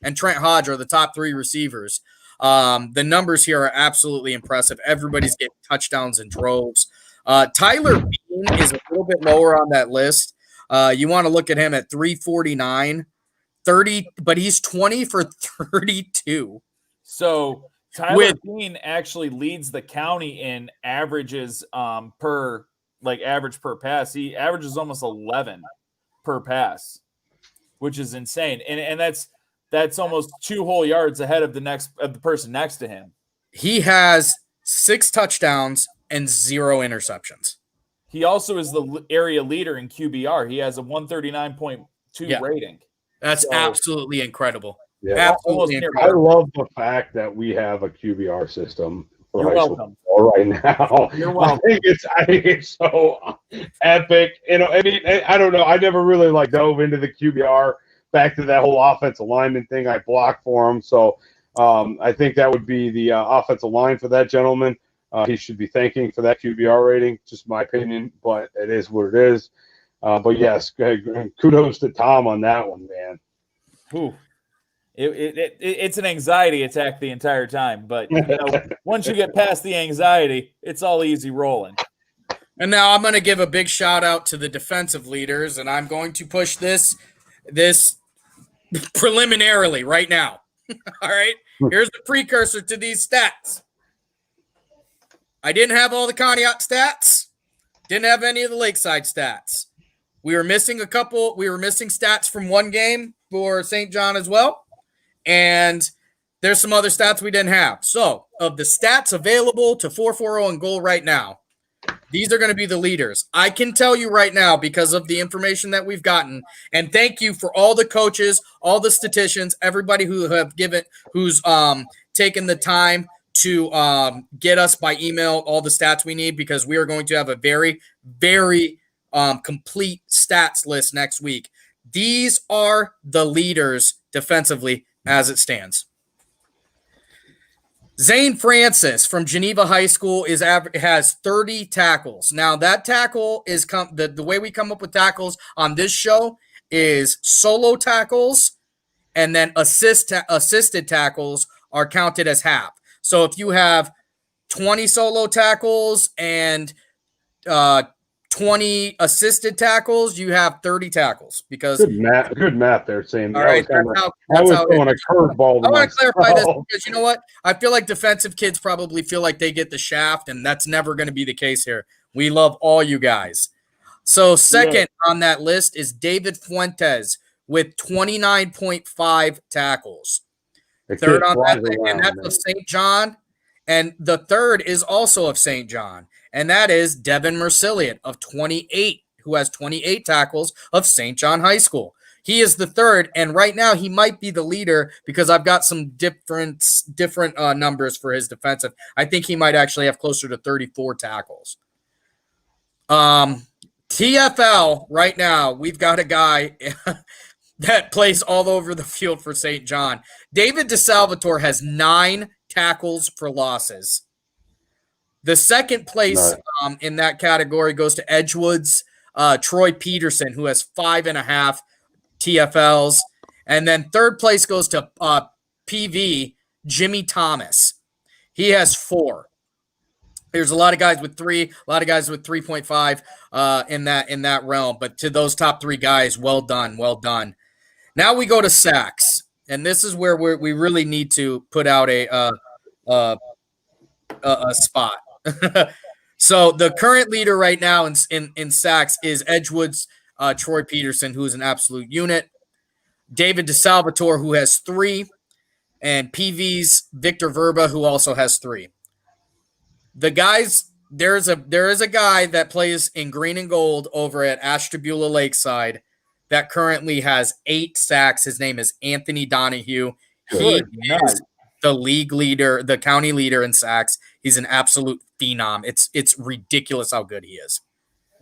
and Trent Hodge are the top 3 receivers. The numbers here are absolutely impressive. Everybody's getting touchdowns in droves. Tyler Bean is a little bit lower on that list. You want to look at him at 349, 30, but he's 20 for 32. So Tyler Bean actually leads the county in averages per pass. He averages almost 11 per pass, which is insane. And that's almost 2 whole yards ahead of the person next to him. He has 6 touchdowns and 0 interceptions. He also is the area leader in QBR. He has a 139.2 rating. That's absolutely incredible. Yeah, absolutely incredible. I love the fact that we have a QBR system for You're high welcome. school right now. You're welcome. I think it's so epic. I don't know. I never really dove into the QBR. Back to that whole offensive lineman thing, I blocked for him. So I think that would be the offensive line for that gentleman. He should be thanking for that QBR rating, just my opinion, but it is what it is. But yes, kudos to Tom on that one, man. Ooh. It's an anxiety attack the entire time, but once you get past the anxiety, it's all easy rolling. And now I'm going to give a big shout out to the defensive leaders, and I'm going to push this preliminarily right now. All right, here's the precursor to these stats. I didn't have all the Conneaut stats, didn't have any of the Lakeside stats. We were missing stats from one game for St. John as well, and there's some other stats we didn't have. So of the stats available to 440 and goal right now, these are going to be the leaders. I can tell you right now, because of the information that we've gotten, and thank you for all the coaches, all the statisticians, everybody who's taken the time to get us by email all the stats we need, because we are going to have a very, very complete stats list next week. These are the leaders defensively as it stands. Zane Francis from Geneva High School has 30 tackles. Now, that tackle is the way we come up with tackles on this show is solo tackles, and then assisted tackles are counted as half. So if you have 20 solo tackles and 20 assisted tackles, you have 30 tackles. Because good math there, Sam. All right, I was throwing a curveball. I want to clarify this, because you know what? I feel like defensive kids probably feel like they get the shaft, and that's never going to be the case here. We love all you guys. So second on that list is David Fuentes with 29.5 tackles. Third on that list, and that's of St. John. And the third is also of St. John, and that is Devin Mercilliot of 28, who has 28 tackles of St. John High School. He is the third, and right now he might be the leader, because I've got some different numbers for his defensive. I think he might actually have closer to 34 tackles. TFL right now, we've got a guy that plays all over the field for St. John. David DeSalvatore has 9 tackles for losses. The second place in that category goes to Edgewood's Troy Peterson, who has 5.5 TFLs. And then third place goes to PV, Jimmy Thomas. He has 4. There's a lot of guys with 3, a lot of guys with 3.5 in that realm. But to those top 3 guys, well done, well done. Now we go to sacks, and this is where we really need to put out a spot. So the current leader right now in sacks is Edgewood's Troy Peterson, who is an absolute unit. David DeSalvatore, who has 3, and PV's Victor Verba, who also has 3. The guys, there is a guy that plays in green and gold over at Ashtabula Lakeside that currently has 8 sacks. His name is Anthony Donahue. He is the league leader, the county leader in sacks. He's an absolute phenom. It's ridiculous how good he is.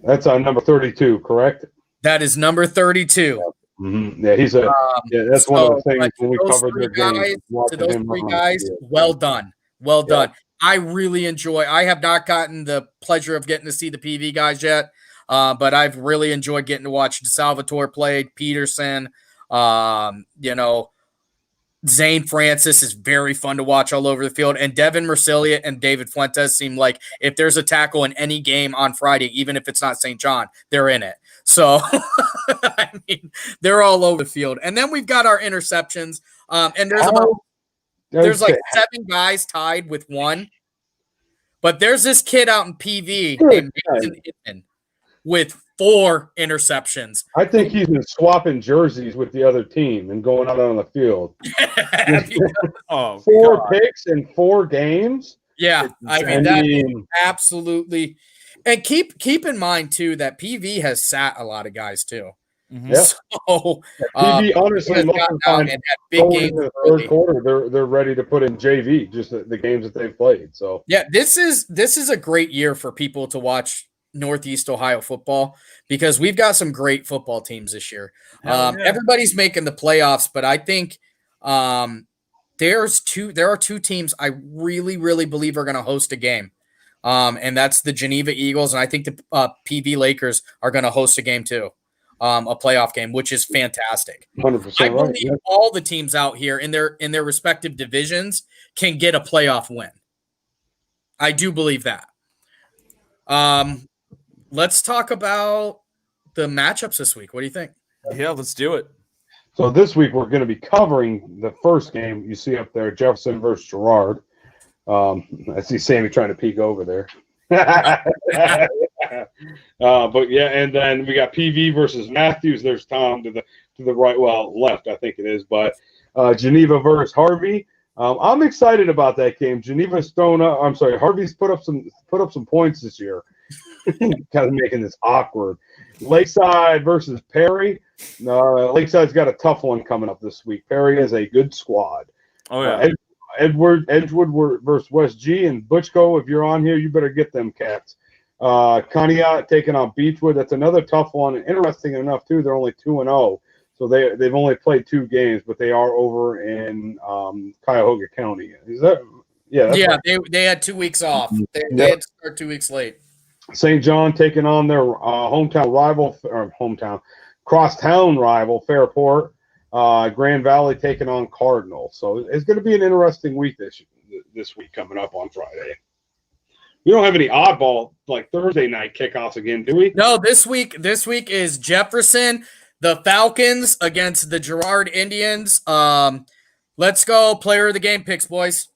That's on number 32, correct? That is number 32. Mm-hmm. Yeah, that's one of the things when we covered their games. To those 3 guys, well done. Well done. I really enjoy. I have not gotten the pleasure of getting to see the PV guys yet, but I've really enjoyed getting to watch DeSalvatore play, Peterson. Zane Francis is very fun to watch all over the field. And Devin Mercilia and David Fuentes seem like if there's a tackle in any game on Friday, even if it's not St. John, they're in it. So, I mean, they're all over the field. And then we've got our interceptions. And there's like 7 guys tied with 1. But there's this kid out in PV named Mason Inman with 4 interceptions. I think he's been swapping jerseys with the other team and going out on the field. 4 picks in 4 games? Yeah, I mean, that is absolutely. And keep in mind, too, that PV has sat a lot of guys, too. Mm-hmm. Yeah. So, PV, honestly, most of the time, big game in the third quarter, they're ready to put in JV, just the games that they've played. So, yeah, this is a great year for people to watch Northeast Ohio football because we've got some great football teams this year. Everybody's making the playoffs, but I think there are 2 teams I really, really believe are going to host a game. And that's the Geneva Eagles. And I think the PV Lakers are going to host a game too. A playoff game, which is fantastic. 100% I believe all the teams out here in their respective divisions can get a playoff win. I do believe that. Let's talk about the matchups this week. What do you think? Yeah, let's do it. So this week we're going to be covering the first game you see up there, Jefferson versus Girard. I see Sammy trying to peek over there. But yeah, and then we got PV versus Matthews. There's Tom to the right, left, I think it is. But Geneva versus Harvey. I'm excited about that game. Harvey's put up some points this year. Kind of making this awkward. Lakeside versus Perry. Lakeside's got a tough one coming up this week. Perry has a good squad. Oh yeah. Edgewood versus West G, and Butchko, if you're on here, you better get them cats. Conneaut taking on Beechwood. That's another tough one. Interesting enough, too, they're only 2-0. So they've only played 2 games, but they are over in Cuyahoga County. Is that – yeah. Yeah, right. They had 2 weeks off. They had to start 2 weeks late. St. John taking on their crosstown rival, Fairport. Grand Valley taking on Cardinal. So it's going to be an interesting week this week coming up on Friday. We don't have any oddball like Thursday night kickoffs again, do we? No, this week is Jefferson, the Falcons against the Girard Indians. Let's go player of the game picks, boys.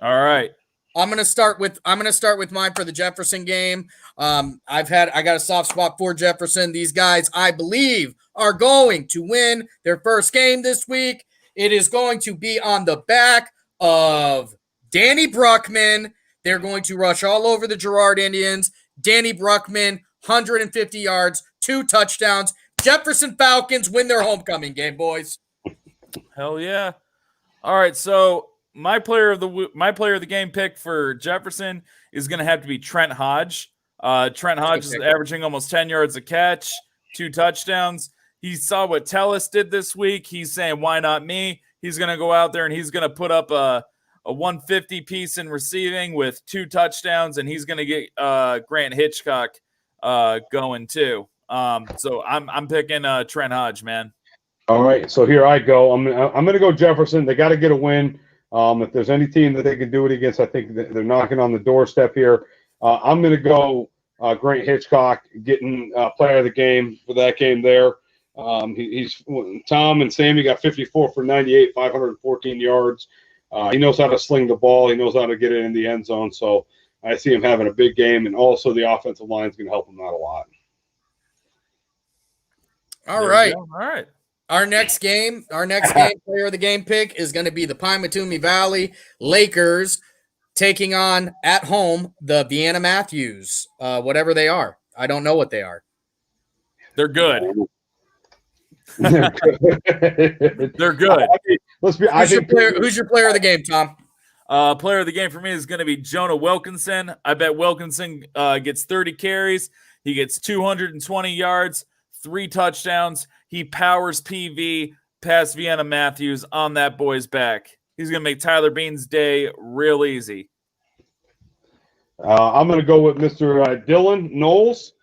All right. I'm gonna start with mine for the Jefferson game. I got a soft spot for Jefferson. These guys, I believe, are going to win their first game this week. It is going to be on the back of Danny Bruckman. They're going to rush all over the Girard Indians. Danny Bruckman, 150 yards, 2 touchdowns. Jefferson Falcons win their homecoming game, boys. Hell yeah! All right, so my player of the game pick for Jefferson is going to have to be Trent Hodge. Trent Hodge is averaging almost 10 yards a catch, 2 touchdowns. He saw what Tellis did this week. He's saying, why not me? He's going to go out there and he's going to put up a 150 piece in receiving with 2 touchdowns, and he's going to get Grant Hitchcock going too. So I'm picking Trent Hodge, man. All right, so here I go. I'm going to go Jefferson. They got to get a win. If there's any team that they can do it against, I think they're knocking on the doorstep here. I'm going to go Grant Hitchcock getting player of the game for that game there. He's Tom and Sammy got 54 for 98, 514 yards. He knows how to sling the ball. He knows how to get it in the end zone. So I see him having a big game, and also the offensive line is going to help him out a lot. All right. All right. Our next game, player of the game pick is going to be the Pymatumi Valley Lakers taking on at home the Vienna Matthews, whatever they are. I don't know what they are. They're good. They're good. Who's your player of the game, Tom? Player of the game for me is going to be Jonah Wilkinson. I bet Wilkinson gets 30 carries. He gets 220 yards, 3 touchdowns. He powers PV past Vienna Matthews on that boy's back. He's going to make Tyler Bean's day real easy. I'm going to go with Mr. Dylan Knowles.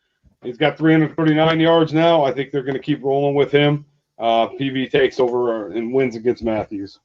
He's got 339 yards now. I think they're going to keep rolling with him. PV takes over and wins against Matthews.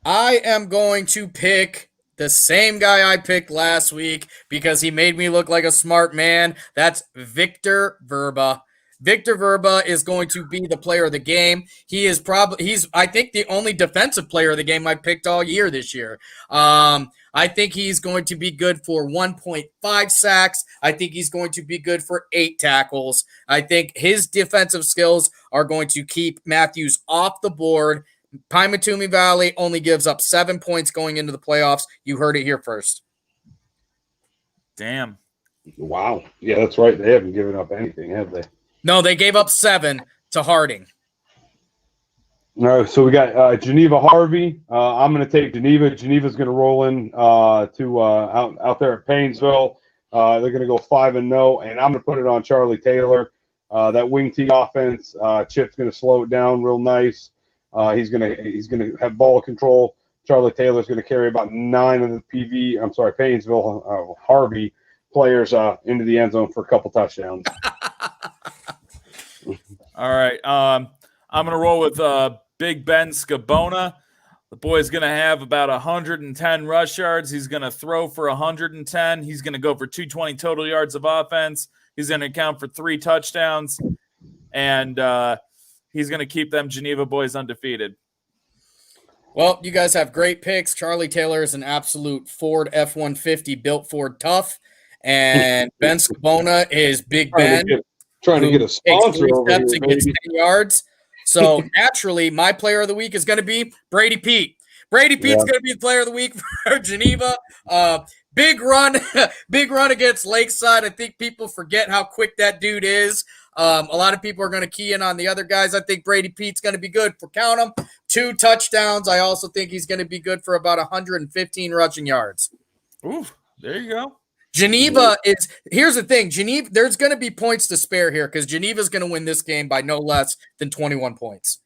I am going to pick the same guy I picked last week because he made me look like a smart man. That's Victor Verba. Victor Verba is going to be the player of the game. He's I think the only defensive player of the game I picked all year this year. I think he's going to be good for 1.5 sacks. I think he's going to be good for 8 tackles. I think his defensive skills are going to keep Matthews off the board. Pymatumi Valley only gives up 7 points going into the playoffs. You heard it here first. Damn. Wow. Yeah, that's right. They haven't given up anything, have they? No, they gave up 7 to Harding. All right, so we got Geneva Harvey. I'm going to take Geneva. Geneva's going to roll in to out there at Paynesville. They're going to go 5-0, and I'm going to put it on Charlie Taylor. That wing T offense, Chip's going to slow it down real nice. He's going to have ball control. Charlie Taylor's going to carry about 9 of the Paynesville Harvey players into the end zone for a couple touchdowns. All right. I'm going to roll with Big Ben Scabona. The boy's going to have about 110 rush yards. He's going to throw for 110. He's going to go for 220 total yards of offense. He's going to account for 3 touchdowns. And he's going to keep them Geneva boys undefeated. Well, you guys have great picks. Charlie Taylor is an absolute Ford F-150 built Ford tough. And Ben Scabona is Big Ben. Trying to get a sponsor over here, and gets 10 yards. So naturally, my player of the week is going to be Brady Pete. Brady Pete's going to be the player of the week for Geneva. Big run against Lakeside. I think people forget how quick that dude is. A lot of people are going to key in on the other guys. I think Brady Pete's going to be good for, count them, 2 touchdowns. I also think he's going to be good for about 115 rushing yards. Ooh, there you go. Geneva here's the thing. Geneva, there's going to be points to spare here because Geneva's going to win this game by no less than 21 points.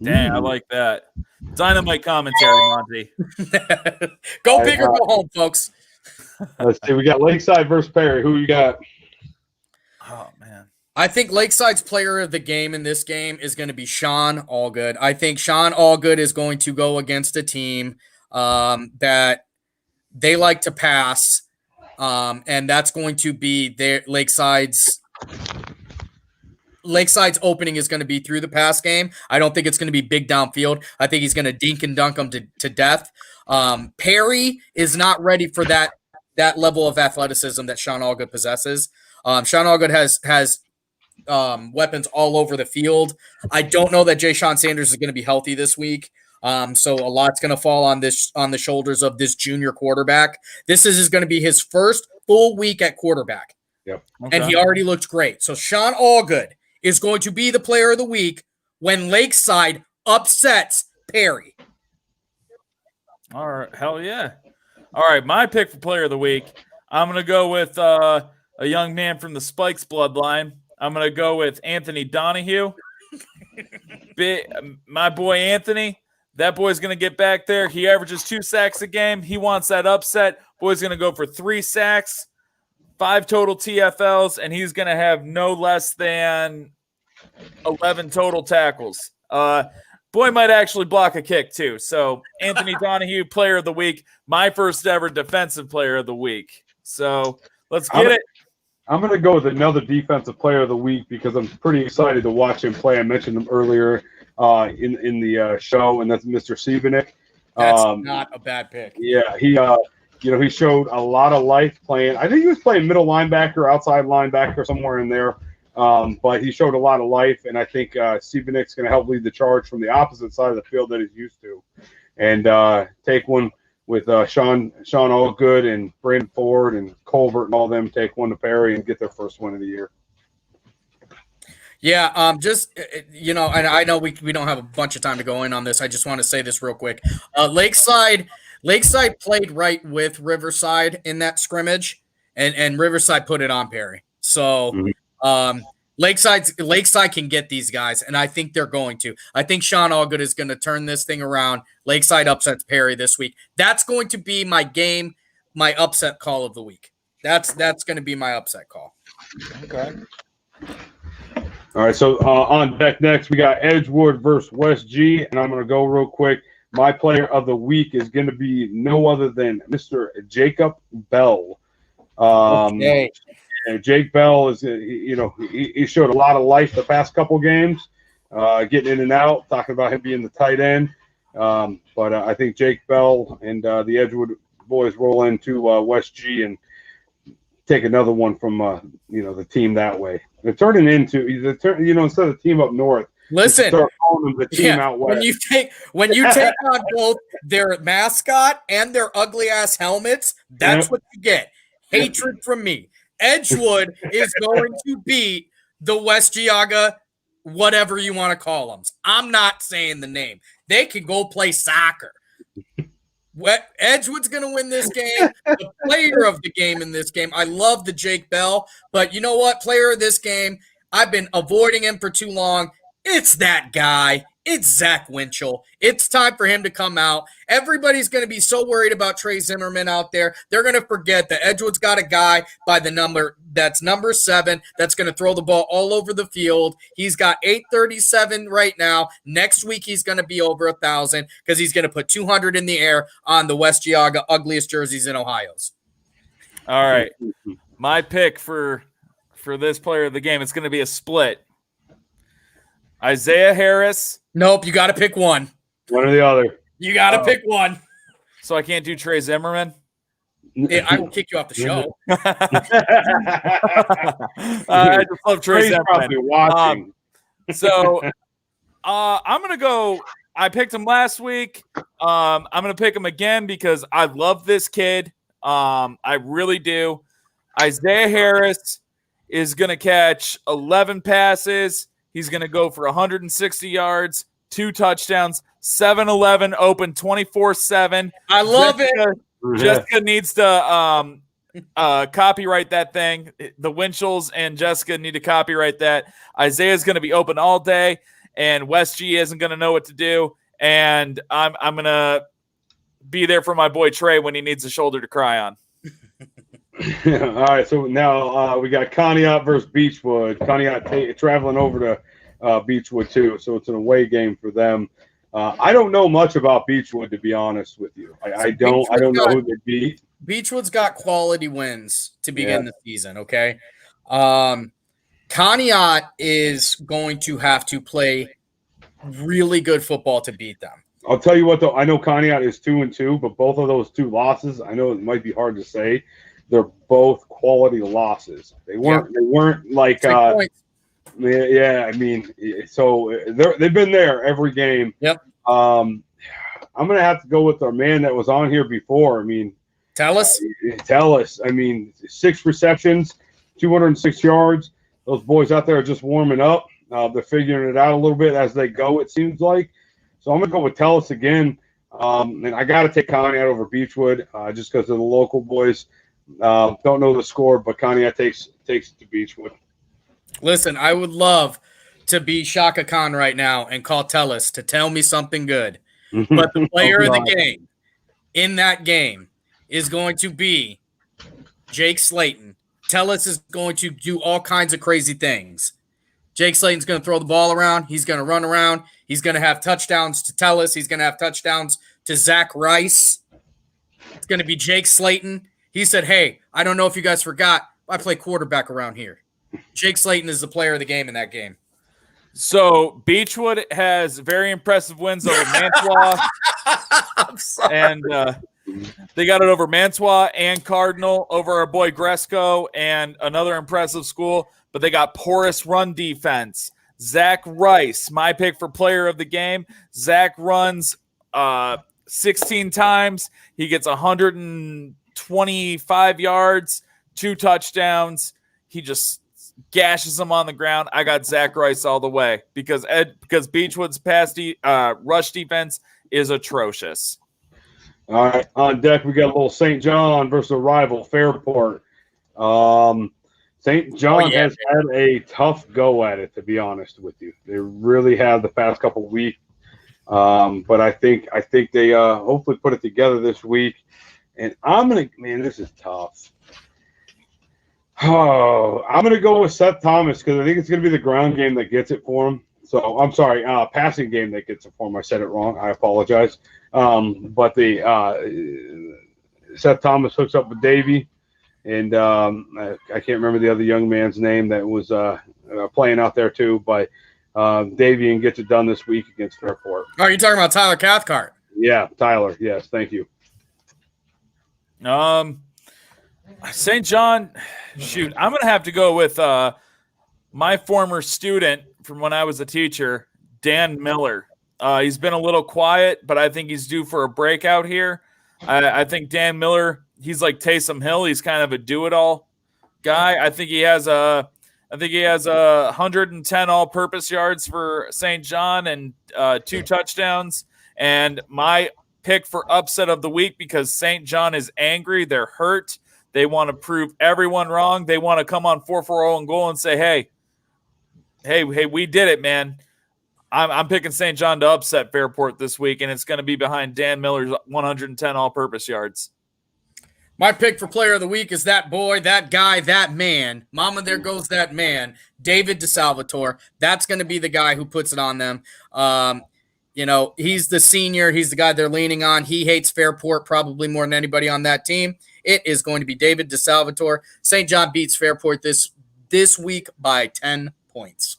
Dang, I like that. Dynamite commentary, Monty. Go big or go home, folks. Let's see. We got Lakeside versus Perry. Who you got? Oh, man. I think Lakeside's player of the game in this game is going to be Sean Allgood. I think Sean Allgood is going to go against a team that they like to pass, and that's going to be their Lakeside's opening is going to be through the pass game. I don't think it's going to be big downfield. I think he's going to dink and dunk them to death. Perry is not ready for that level of athleticism that Sean Allgood possesses. Sean Allgood has weapons all over the field. I don't know that Jay Sean Sanders is going to be healthy this week. So a lot's going to fall on the shoulders of this junior quarterback. This is going to be his first full week at quarterback. Yep. Okay. And he already looked great. So Sean Allgood is going to be the player of the week when Lakeside upsets Perry. All right. Hell yeah. All right. My pick for player of the week, I'm going to go with a young man from the Spikes bloodline. I'm going to go with Anthony Donahue. My boy Anthony. That boy's going to get back there. He averages 2 sacks a game. He wants that upset. Boy's going to go for 3 sacks, 5 total TFLs, and he's going to have no less than 11 total tackles. Boy might actually block a kick too. So Anthony Donahue, player of the week, my first ever defensive player of the week. So let's get it. I'm going to go with another defensive player of the week because I'm pretty excited to watch him play. I mentioned him earlier in the show, and that's Mr. Siebenik. That's not a bad pick. Yeah, he showed a lot of life playing. I think he was playing middle linebacker, outside linebacker, somewhere in there. But he showed a lot of life, and I think Siebenik's going to help lead the charge from the opposite side of the field that he's used to, and take one with Sean Allgood and Brandon Ford and Colbert and all them. Take one to Perry and get their first win of the year. Yeah, and I know we don't have a bunch of time to go in on this. I just want to say this real quick. Lakeside played right with Riverside in that scrimmage, and Riverside put it on Perry. So. Lakeside can get these guys, and I think they're going to. I think Sean Allgood is going to turn this thing around. Lakeside upsets Perry this week. That's going to be my upset call of the week. That's going to be my upset call. Okay. All right, so on deck next, we got Edgewood versus West G, and I'm going to go real quick. My player of the week is going to be no other than Mr. Jacob Bell. Okay. And Jake Bell is, he showed a lot of life the past couple games, getting in and out, talking about him being the tight end. But I think Jake Bell and the Edgewood boys roll into West G and take another one from, the team that way. They're turning into, instead of the team up north, listen, start calling them the team out west. When you take on both their mascot and their ugly ass helmets, that's what you get. Hatred from me. Edgewood is going to beat the West Geauga, whatever you want to call them. I'm not saying the name. They can go play soccer. Edgewood's going to win this game. The player of the game in this game, I love the Jake Bell, but you know what? Player of this game, I've been avoiding him for too long. It's that guy. It's Zach Winchell. It's time for him to come out. Everybody's going to be so worried about Trey Zimmerman out there. They're going to forget that Edgewood's got a guy by the number 7 that's going to throw the ball all over the field. He's got 837 right now. Next week, he's going to be over 1,000 because he's going to put 200 in the air on the West Geauga ugliest jerseys in Ohio's. All right. My pick for this player of the game, it's going to be a split. Isaiah Harris. Nope, you got to pick one. One or the other. You got to pick one. So I can't do Trey Zimmerman? I will kick you off the show. I just love Trey Zimmerman. So I'm going to go. I picked him last week. I'm going to pick him again because I love this kid. I really do. Isaiah Harris is going to catch 11 passes. He's going to go for 160 yards, 2 touchdowns, 7-11 open 24/7. I love it. Jessica needs to copyright that thing. The Winchells and Jessica need to copyright that. Isaiah's going to be open all day, and West G isn't going to know what to do. And I'm going to be there for my boy Trey when he needs a shoulder to cry on. All right, so now we got Conneaut versus Beechwood. Conneaut traveling over to Beechwood too, so it's an away game for them. I don't know much about Beechwood, to be honest with you. I don't know who they beat. Beechwood's got quality wins to begin the season. Okay, Conneaut is going to have to play really good football to beat them. I'll tell you what, though. I know Conneaut is 2-2, but both of those 2 losses, I know it might be hard to say. They're both quality losses. They weren't. Yeah. They weren't like. Yeah, I mean, so they've been there every game. Yep. I'm gonna have to go with our man that was on here before. I mean, Tellis. I mean, 6 receptions, 206 yards. Those boys out there are just warming up. They're figuring it out a little bit as they go. It seems like. So I'm gonna go with Tellis again. And I got to take Conneaut over Beechwood just because of the local boys. Don't know the score, but Conneaut takes it to Beechwood. Listen, I would love to be Shaka Khan right now and call Tellis to tell me something good. But the player of the game in that game is going to be Jake Slayton. Tellis is going to do all kinds of crazy things. Jake Slayton's going to throw the ball around. He's going to run around. He's going to have touchdowns to Tellis. He's going to have touchdowns to Zach Rice. It's going to be Jake Slayton. He said, hey, I don't know if you guys forgot, I play quarterback around here. Jake Slayton is the player of the game in that game. So Beechwood has very impressive wins over Mantua. And they got it over Mantua and Cardinal, over our boy Gresco and another impressive school. But they got porous run defense. Zach Rice, my pick for player of the game. Zach runs 16 times. He gets 125 yards, 2 touchdowns. He just gashes them on the ground. I got Zach Rice all the way because Beechwood's rush defense is atrocious. All right, on deck we got a little St. John versus a rival, Fairport. St. John has had a tough go at it, to be honest with you. They really have the past couple of weeks. But I think they hopefully put it together this week. And this is tough. Oh, I'm gonna go with Seth Thomas because I think it's gonna be the ground game that gets it for him. So I'm sorry, passing game that gets it for him. I said it wrong. I apologize. But the Seth Thomas hooks up with Davey, and I can't remember the other young man's name that was playing out there too. But Davian gets it done this week against Fairport. Oh, you're talking about Tyler Cathcart? Yeah, Tyler. Yes, thank you. St. John, shoot, I'm going to have to go with my former student from when I was a teacher, Dan Miller. He's been a little quiet, but I think he's due for a breakout here. I think Dan Miller, he's like Taysom Hill. He's kind of a do-it-all guy. I think he has 110 all-purpose yards for St. John and 2 touchdowns. And my pick for upset of the week, because St. John is angry. They're hurt. They want to prove everyone wrong. They want to come on 4-4-0 and goal and say, hey, we did it, man. I'm picking St. John to upset Fairport this week, and it's going to be behind Dan Miller's 110 all-purpose yards. My pick for player of the week is that boy, that guy, that man. Mama, there goes that man. David DeSalvatore. That's going to be the guy who puts it on them. He's the senior. He's the guy they're leaning on. He hates Fairport probably more than anybody on that team. It is going to be David DeSalvatore. St. John beats Fairport this week by 10 points.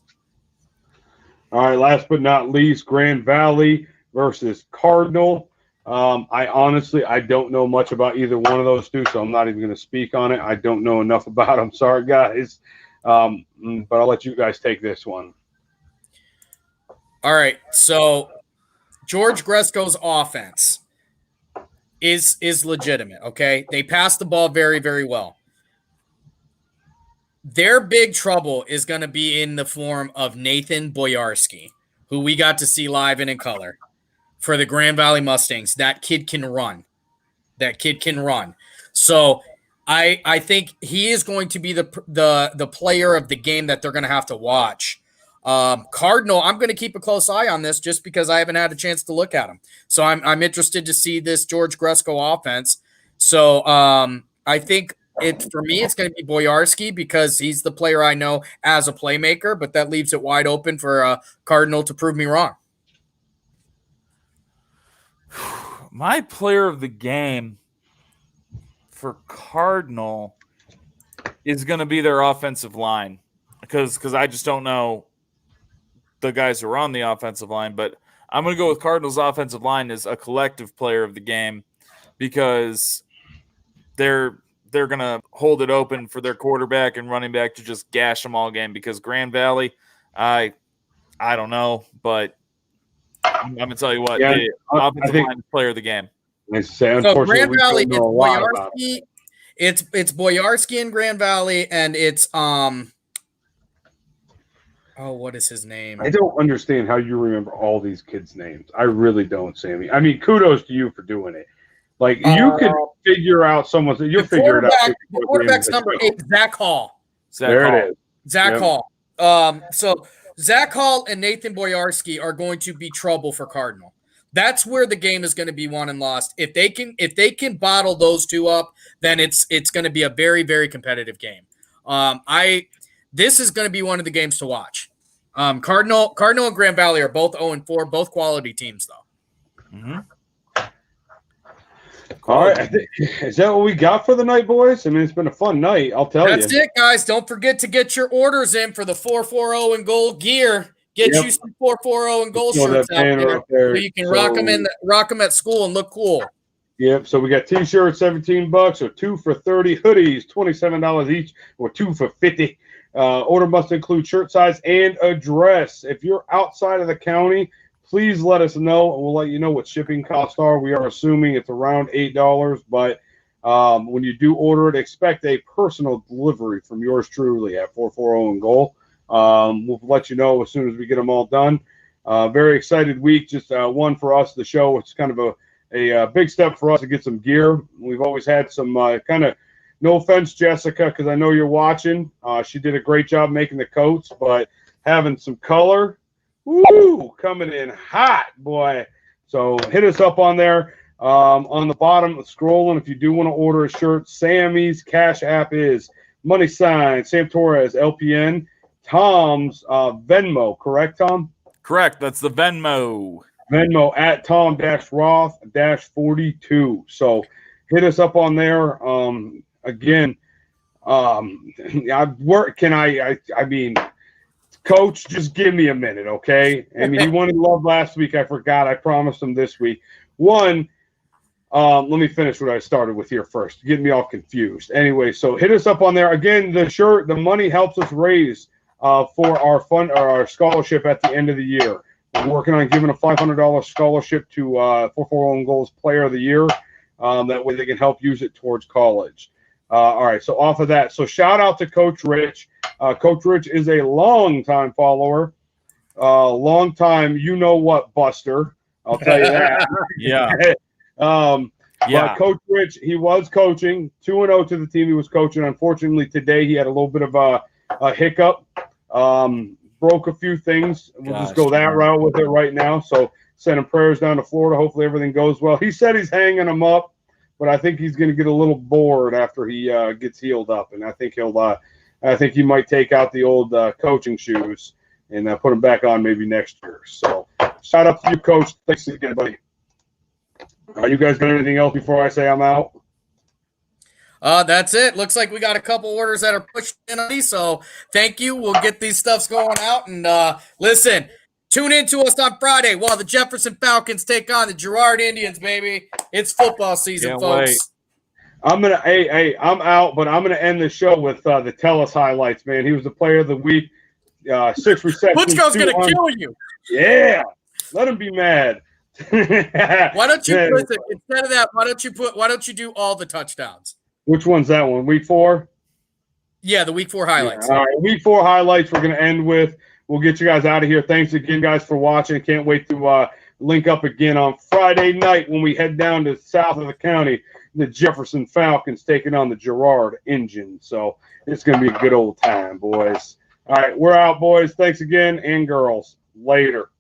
All right, last but not least, Grand Valley versus Cardinal. I don't know much about either one of those two, so I'm not even going to speak on it. I don't know enough about them. Sorry, guys. But I'll let you guys take this one. All right, so George Gresco's offense is legitimate, okay? They pass the ball very, very well. Their big trouble is going to be in the form of Nathan Boyarski, who we got to see live and in color for the Grand Valley Mustangs. That kid can run. So I think he is going to be the player of the game that they're going to have to watch. Cardinal, I'm going to keep a close eye on this just because I haven't had a chance to look at him. So I'm interested to see this George Gresco offense. So I think for me, it's going to be Boyarski because he's the player I know as a playmaker, but that leaves it wide open for Cardinal to prove me wrong. My player of the game for Cardinal is going to be their offensive line because I just don't know the guys who are on the offensive line, but I'm going to go with Cardinals' offensive line as a collective player of the game because they're going to hold it open for their quarterback and running back to just gash them all game because Grand Valley, I don't know, but I'm going to tell you what, the offensive line is player of the game. So Grand Valley, it's Boyarski. It's Boyarski in Grand Valley, and it's what is his name? I don't understand how you remember all these kids' names. I really don't, Sammy. I mean, kudos to you for doing it. Like you could figure out someone's. You'll figure it out. The quarterback's number 8, Zach Hall. It is. Zach Hall. So Zach Hall and Nathan Boyarski are going to be trouble for Cardinal. That's where the game is going to be won and lost. If they can bottle those two up, then it's going to be a very, very competitive game. This is going to be one of the games to watch. Cardinal and Grand Valley are both 0-4, both quality teams though. Mm-hmm. All right, is that what we got for the night, boys? I mean, it's been a fun night. I'll tell you. That's it, guys. Don't forget to get your orders in for the 440 and gold gear. Get you some 440 and gold shirts out there, so you can rock them at school and look cool. Yep. So we got t-shirts, $17, or 2 for $30. Hoodies, $27 each, or 2 for $50. Order must include shirt size and address. If you're outside of the county, please let us know, and we'll let you know what shipping costs are. We are assuming it's around $8, but when you do order it, expect a personal delivery from yours truly at 440 and Goal. We'll let you know as soon as we get them all done. Very excited week, just one for us, the show. It's kind of a big step for us to get some gear. We've always had some kind of, no offense, Jessica, because I know you're watching. She did a great job making the coats, but having some color, woo, coming in hot, boy. So hit us up on there. On the bottom, scrolling, if you do want to order a shirt, Sammy's Cash App is $ Sam Torres, LPN. Tom's Venmo, correct, Tom? Correct. That's the Venmo. Venmo at Tom-Roth-42. So hit us up on there. Again, I mean, Coach, just give me a minute, okay? I mean, he wanted love last week. I forgot. I promised him this week. One, let me finish what I started with here first. Getting me all confused. Anyway, so hit us up on there. Again, the money helps us raise for our scholarship at the end of the year. We're working on giving a $500 scholarship to 440 Goals Player of the Year. That way they can help use it towards college. All right, so off of that. So shout out to Coach Rich. Coach Rich is a long-time follower. Long-time you-know-what buster. I'll tell you that. Yeah. But Coach Rich, he was coaching 2-0 to the team he was coaching. Unfortunately, today he had a little bit of a hiccup. Broke a few things. We'll just go that route with it right now. So sending prayers down to Florida. Hopefully everything goes well. He said he's hanging them up, but I think he's going to get a little bored after he gets healed up, and I think he might take out the old coaching shoes and put them back on maybe next year. So shout out to you, Coach. Thanks again, buddy. You guys got anything else before I say I'm out? That's it. Looks like we got a couple orders that are pushed in on these, so thank you. We'll get these stuffs going out. And listen, tune in to us on Friday while the Jefferson Falcons take on the Girard Indians, baby. It's football season, folks. I'm out, but I'm gonna end the show with the Tellus highlights, man. He was the player of the week. 6 receptions. Puchko's gonna kill you. Yeah, let him be mad. Why don't you listen, instead of that? Why don't you do all the touchdowns? Which one's that one? Week 4? Yeah, the Week 4 highlights. Yeah. All right, Week 4 highlights we're going to end with. We'll get you guys out of here. Thanks again, guys, for watching. Can't wait to link up again on Friday night when we head down to south of the county. The Jefferson Falcons taking on the Girard Indians. So it's going to be a good old time, boys. All right, we're out, boys. Thanks again, and girls. Later.